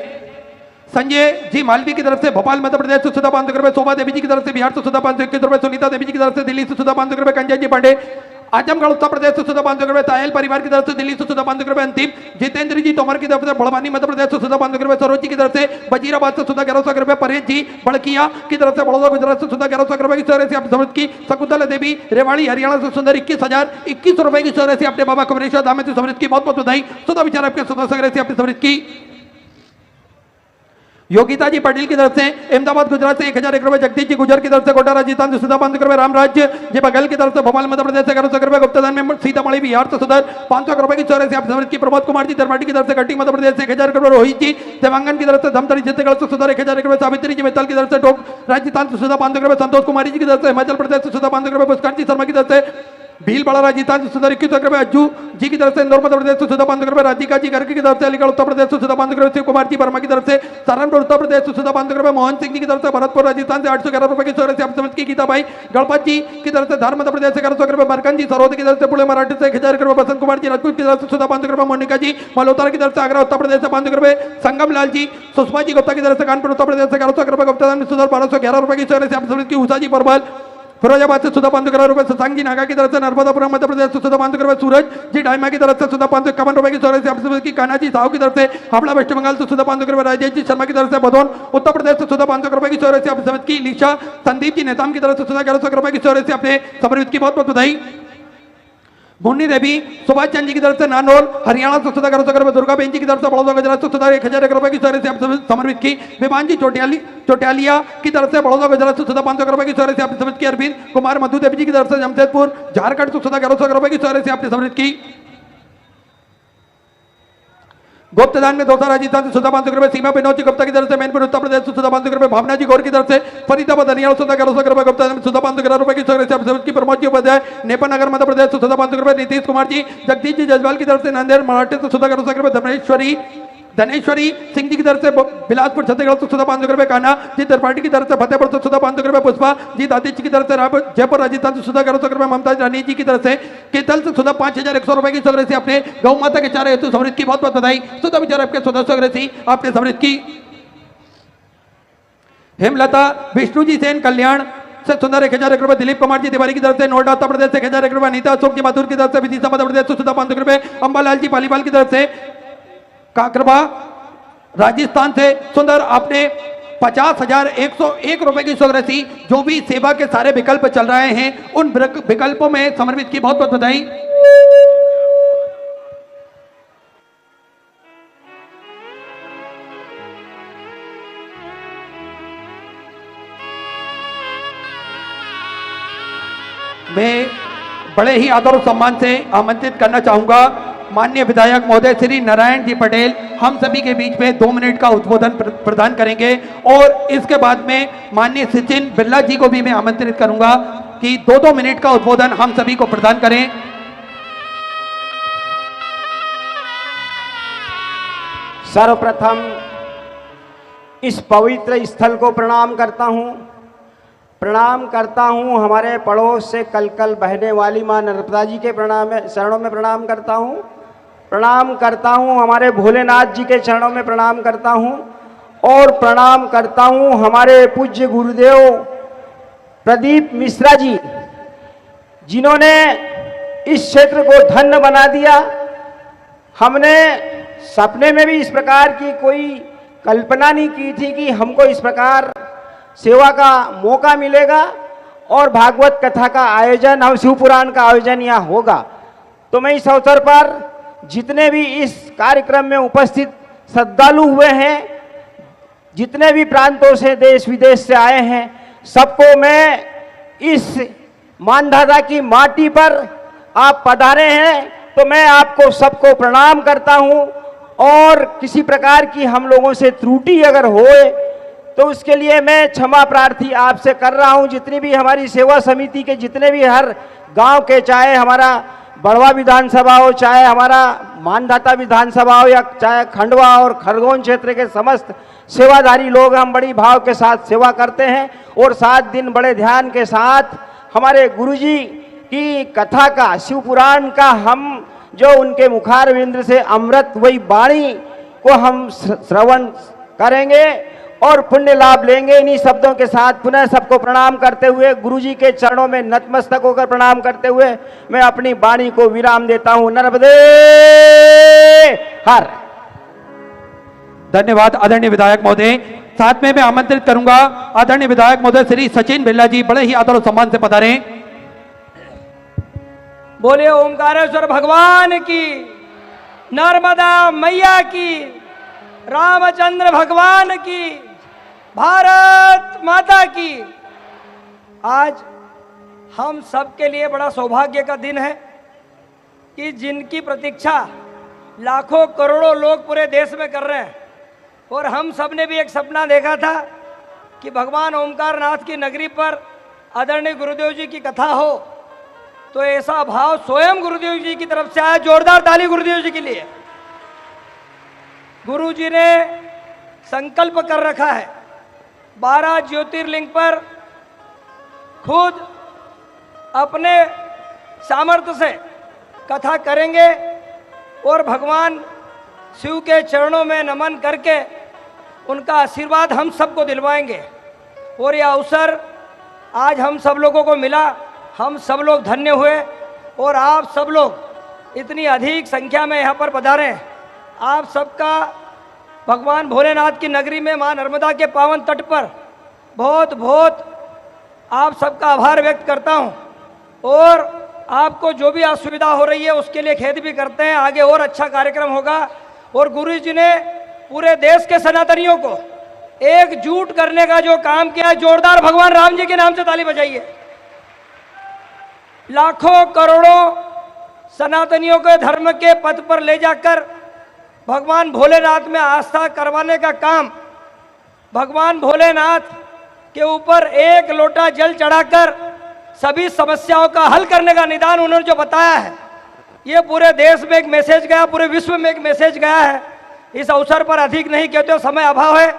संजय जी मालवी की तरफ से, भोपाल मध्य प्रदेश से सुधा 500 रुपए, शोभा देवी जी की तरफ से, बिहार से सुधा 521 रुपए, सुनीता देवी जी की तरफ से, दिल्ली से सुधा 500 रुपए, कंजय जी पांडे आजमगढ़ उत्तर प्रदेश से सुधा 500 रुपए, तायल परिवार की तरफ से, दिल्ली से सुधा 500 रुपए, अंतिम जितेंद्र जी तोमर की तरफ से, बड़वानी मध्य प्रदेश से सुधा 500 रुपए, सरोज जी की तरफ से, वजीराबाद से सुधा 1100 रुपए, परेश जी बड़किया की तरफ से, बड़ौदा गुजरात से सुधा 1100 रुपए की राशि आप समझ की, शकुंतला देवी रेवाड़ी हरियाणा से सुंदर 21,021 रुपए की राशि अपने बाबा कुबेरेश्वर धाम में समृद्ध की, बहुत बहुत बधाई। सुधा विचार आपके सदस्य राशि आपने समृद्ध की। योगिता जी पाटिल की तरफ से, अहमदाबाद गुजरात से 1,001 रुपए, जगदीश जी गुजर की तरफ से, कोटा राजस्थान से सुधा 500 रुपए, रामराज जी बघेल की तरफ से, भोपाल मध्य प्रदेश से 1100 रुपए, गुप्तदान में सीतामढ़ी बिहार से सुधर 500 रुपए की राशि आप समृद्ध की, प्रमोद कुमार जी दरबाटी की तरफ से, कटी मध्य प्रदेश से 1,000 रुपए, रोहित जी देवांगन की तरफ से, धमतरी छत्तीसगढ़ से सुधर 1,001 रुपए, सावित्री जी मित्तल की तरफ से, टोक राजस्थान से सुधा 500 रुपए, संतोष कुमारी जी की तरफ से, हिमाचल प्रदेश से सुधा 500 रुपए, पुष्कर जी शर्मा की तरफ से, भील बड़ा राजस्थान से सुधा 21 रुपए, अज्जू जी की तरफ से, इंदौर मध्य प्रदेश से सुधा 500 रुपए, राधिका जी गर्ग की तरफ से, अलीगढ़ उत्तर प्रदेश से सुधा 500 रुपए, शिव कुमार जी वर्मा की तरफ से, सहारनपुर उत्तर प्रदेश से सुधा 500 रुपए, मोहन सिंह जी की तरफ से, भरतपुर राजस्थान से 811 रुपए की राशि आप समझ की, गीता भाई गणपत जी की तरफ से, धार मध्य प्रदेश से 1100 रुपए, बरकन जी सरोद की तरफ से, पुणे मराठी से 1,000 रुपए, बसंत कुमार जी राजपूत की तरफ से सुधा 500 रुपए, मोनिका जी मल्होत्रा की तरफ से, आगरा उत्तर प्रदेश से 500 रुपए, संगम लाल जी सुषमा जी गुप्ता की तरफ से, कानपुर उत्तर प्रदेश से 1100 रुपए, गुप्ता में सुधा 1211 रुपए की राशि आप समझ की, उषा जी परमाल फिरोजाबाद से सुधा 511 रुपए, शशांक जी नागा की तरफ से, नर्मदापुरम मध्य प्रदेश से सुधा 500 रुपए, सूरज जी डायमा की तरफ से सुधा 551 रुपए की राशि आप समझ की, कान्हा जी साहू की तरफ से, हावड़ा वेस्ट बंगाल से सुधा 500 रुपए, राजेश जी शर्मा की तरफ से, भदौन उत्तर प्रदेश से सुधा 500 रुपए की राशि आप समझ की, लीशा संदीप जी नेताम की तरफ से सुधा 1100 रुपए की राशि अपने समर्पित की, बहुत बहुत बधाई। मुन्नी देवी सुभाष चंद जी की तरफ से, नानोल हरियाणा से सुधा 1100 रुपए, दुर्गा बेन जी की तरफ से, बड़ौदा गुजरात से सुधा 1,001 रुपए की राशि आप समर्पित की, विमान जी चोटियालिया की तरफ से, बड़ौदा गुजरात से सुधा 500 रुपए की राशि आपने समर्पित की, अरविंद कुमार मधु देवी जी की तरफ से, जमशेदपुर झारखंड से सुधा 1100 रुपए की राशि आपने समर्पित की। गुप्तदान में दौसा राजस्थान से सुधा 500 रुपए, सीमा बेनौज जी गुप्ता की तरफ से, मैनपुर उत्तर प्रदेश से सुधा 500 रुपए, भावना जी गौर की तरफ से, फरीदाबाद हरियाणा सुधा 1100 रुपए, गुप्तदान में सुधा 511 रुपए की राशि आप समझ की, प्रमोद जी उपाध्याय नेपाल नगर मध्य प्रदेश से सुधा 500 रुपए, नीतीश कुमार जी जगदीश जी जजवाल की तरफ से, नांदेड़ मराठी से सुधा 1100 रुपए, धनेश्वरी सिंह जी की तरफ से, बिलासपुर छत्तीसगढ़ से सुधा 500 रुपए, कान्हा जी त्रिपाठी की तरफ से, फतेहपुर से सुधा 500 रुपए, पुष्पा जी दादिश जी की तरफ से, जयपुर राजस्थान से सुधा 1100 रुपए, ममता रानी जी की तरफ से, केतल से सुधा 5,100 रुपए की राशि अपने गौ माता के चारे हेतु समृद्ध की, बहुत बहुत बधाई। सुधा विचार आपके सदस्य राशि आपने समृद्ध की। हेमलता विष्णु जी सेन कल्याण से सुंदर 1,001 रुपए, दिलीप कुमार जी तिवारी की तरफ से, नोएडा उत्तर प्रदेश से 1,001 रुपए, अनीता अशोक जी माथुर की तरफ से, विदिशा मध्य प्रदेश से सुधा 500 रुपए, अंबालाल जी पालीवाल की तरफ से, काकरबा राजस्थान से सुंदर आपने 50,101 रुपए की राशि जो भी सेवा के सारे विकल्प चल रहे हैं उन विकल्पों में समर्पित की, बहुत बहुत बधाई। मैं बड़े ही आदर और सम्मान से आमंत्रित करना चाहूंगा माननीय विधायक महोदय श्री नारायण जी पटेल हम सभी के बीच में 2 मिनट का उद्बोधन प्रदान करेंगे और इसके बाद में माननीय सचिन बिरला जी को भी मैं आमंत्रित करूंगा कि 2-2 मिनट का उद्बोधन हम सभी को प्रदान करें। सर्वप्रथम इस पवित्र स्थल को प्रणाम करता हूँ हमारे पड़ोस से कल कल बहने वाली माँ नर्मदा जी के चरणों में प्रणाम करता हूँ हमारे भोलेनाथ जी के चरणों में प्रणाम करता हूँ और प्रणाम करता हूँ हमारे पूज्य गुरुदेव प्रदीप मिश्रा जी जिन्होंने इस क्षेत्र को धन्य बना दिया। हमने सपने में भी इस प्रकार की कोई कल्पना नहीं की थी कि हमको इस प्रकार सेवा का मौका मिलेगा और भागवत कथा का आयोजन और शिव पुराण का आयोजन यहाँ होगा। तो मैं इस अवसर पर जितने भी इस कार्यक्रम में उपस्थित श्रद्धालु हुए हैं, जितने भी प्रांतों से देश विदेश से आए हैं, सबको मैं इस मानधाता की माटी पर आप पधारे हैं तो मैं आपको सबको प्रणाम करता हूं और किसी प्रकार की हम लोगों से त्रुटि अगर होए तो उसके लिए मैं क्षमा प्रार्थी आपसे कर रहा हूं। जितनी भी हमारी सेवा समिति के जितने भी हर गांव के, चाहे हमारा बड़वा विधानसभा हो, चाहे हमारा मानधाता विधानसभा हो या चाहे खंडवा और खरगोन क्षेत्र के समस्त सेवाधारी लोग, हम बड़ी भाव के साथ सेवा करते हैं और 7 दिन बड़े ध्यान के साथ हमारे गुरुजी की कथा का, शिव पुराण का हम जो उनके मुखारविंद से अमृत वही वाणी को हम श्रवण करेंगे और पुण्य लाभ लेंगे। इन्हीं शब्दों के साथ पुनः सबको प्रणाम करते हुए, गुरुजी के चरणों में नतमस्तक होकर प्रणाम करते हुए मैं अपनी वाणी को विराम देता हूं। नर्मदे हर। धन्यवाद आदरणीय विधायक महोदय। साथ में मैं आमंत्रित करूंगा आदरणीय विधायक महोदय श्री सचिन बिरला जी, बड़े ही आदर और सम्मान से पधारें। बोले ओमकारेश्वर भगवान की, नर्मदा मैया की, रामचंद्र भगवान की, भारत माता की। आज हम सबके लिए बड़ा सौभाग्य का दिन है कि जिनकी प्रतीक्षा लाखों करोड़ों लोग पूरे देश में कर रहे हैं और हम सब ने भी एक सपना देखा था कि भगवान ओमकारनाथ की नगरी पर आदरणीय गुरुदेव जी की कथा हो, तो ऐसा भाव स्वयं गुरुदेव जी की तरफ से आया। जोरदार ताली गुरुदेव जी के लिए। गुरु जी ने संकल्प कर रखा है 12 ज्योतिर्लिंग पर खुद अपने सामर्थ्य से कथा करेंगे और भगवान शिव के चरणों में नमन करके उनका आशीर्वाद हम सबको दिलवाएंगे। और यह अवसर आज हम सब लोगों को मिला, हम सब लोग धन्य हुए और आप सब लोग इतनी अधिक संख्या में यहाँ पर पधारे। आप सबका भगवान भोलेनाथ की नगरी में माँ नर्मदा के पावन तट पर बहुत बहुत आप सबका आभार व्यक्त करता हूँ और आपको जो भी असुविधा हो रही है उसके लिए खेद भी करते हैं। आगे और अच्छा कार्यक्रम होगा और गुरु जी ने पूरे देश के सनातनियों को एकजुट करने का जो काम किया है, जोरदार भगवान राम जी के नाम से ताली बजाइए। लाखों करोड़ों सनातनियों के धर्म के पथ पर ले जाकर भगवान भोलेनाथ में आस्था करवाने का काम, भगवान भोलेनाथ के ऊपर एक लोटा जल चढ़ाकर सभी समस्याओं का हल करने का निदान उन्होंने जो बताया है, ये पूरे देश में एक मैसेज गया, पूरे विश्व में एक मैसेज गया है। इस अवसर पर अधिक नहीं कहते, समय अभाव है।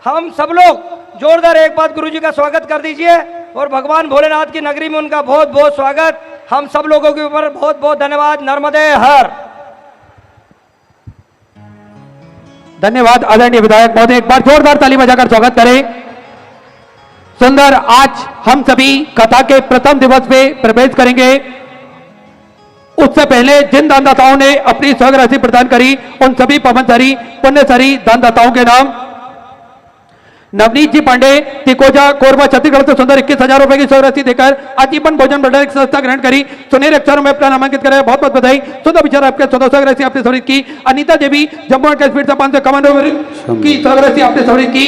हम सब लोग जोरदार एक बात गुरु जी का स्वागत कर दीजिए और भगवान भोलेनाथ की नगरी में उनका बहुत बहुत स्वागत। हम सब लोगों के ऊपर बहुत बहुत धन्यवाद। नर्मदे हर। धन्यवाद आदरणीय विधायक महोदय, एक बार जोरदार ताली बजाकर स्वागत करें। सुंदर, आज हम सभी कथा के प्रथम दिवस पे प्रवेश करेंगे। उससे पहले जिन दानदाताओं ने अपनी स्वर्ण राशि प्रदान करी उन सभी पवनसरी पुण्यसरी दानदाताओं के नाम: नवनीत जी पांडे, तिकोजा, कोरबा, छत्तीसगढ़ से सुंदर 21,000 रुपए की स्वर्ण राशि देकर आजीवन भोजन भंडार की संस्था ग्रहण करी। सुनहरे अक्षरों में अपना नामांकित करें। बहुत बहुत बधाई। सुंदर विचार आपके 1400 राशि आपने समर्पित की। अनीता देवी, जम्मू एंड कश्मीर से 551 रुपए की स्वर्ण राशि आपने समर्पित की।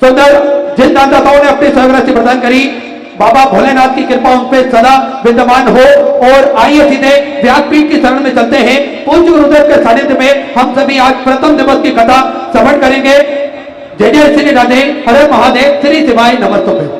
सुंदर, जिन दानदाताओं ने अपनी स्वर्ण राशि प्रदान करी बाबा भोलेनाथ की कृपा उन पे सदा विद्यमान हो। और आइए सीधे व्यासपीठ की शरण में चलते हैं। पूज्य गुरुदेव के सानिध्य में हम सभी आज प्रथम दिवस की कथा श्रवण करेंगे। जय जय श्री राधे, हरे महादेव, श्री शिवाय नमस्तुभ्यं।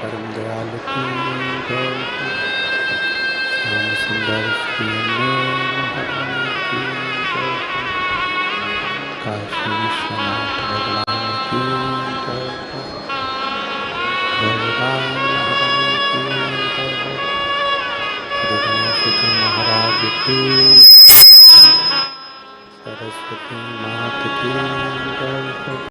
परम दयाल की जय, श्याम सुंदर श्री महाराज की जय, काशी विश्वनाथ भगवान की जय, भगवान की जय, श्री गणेश जी महाराज की, सरस्वती माता की जय।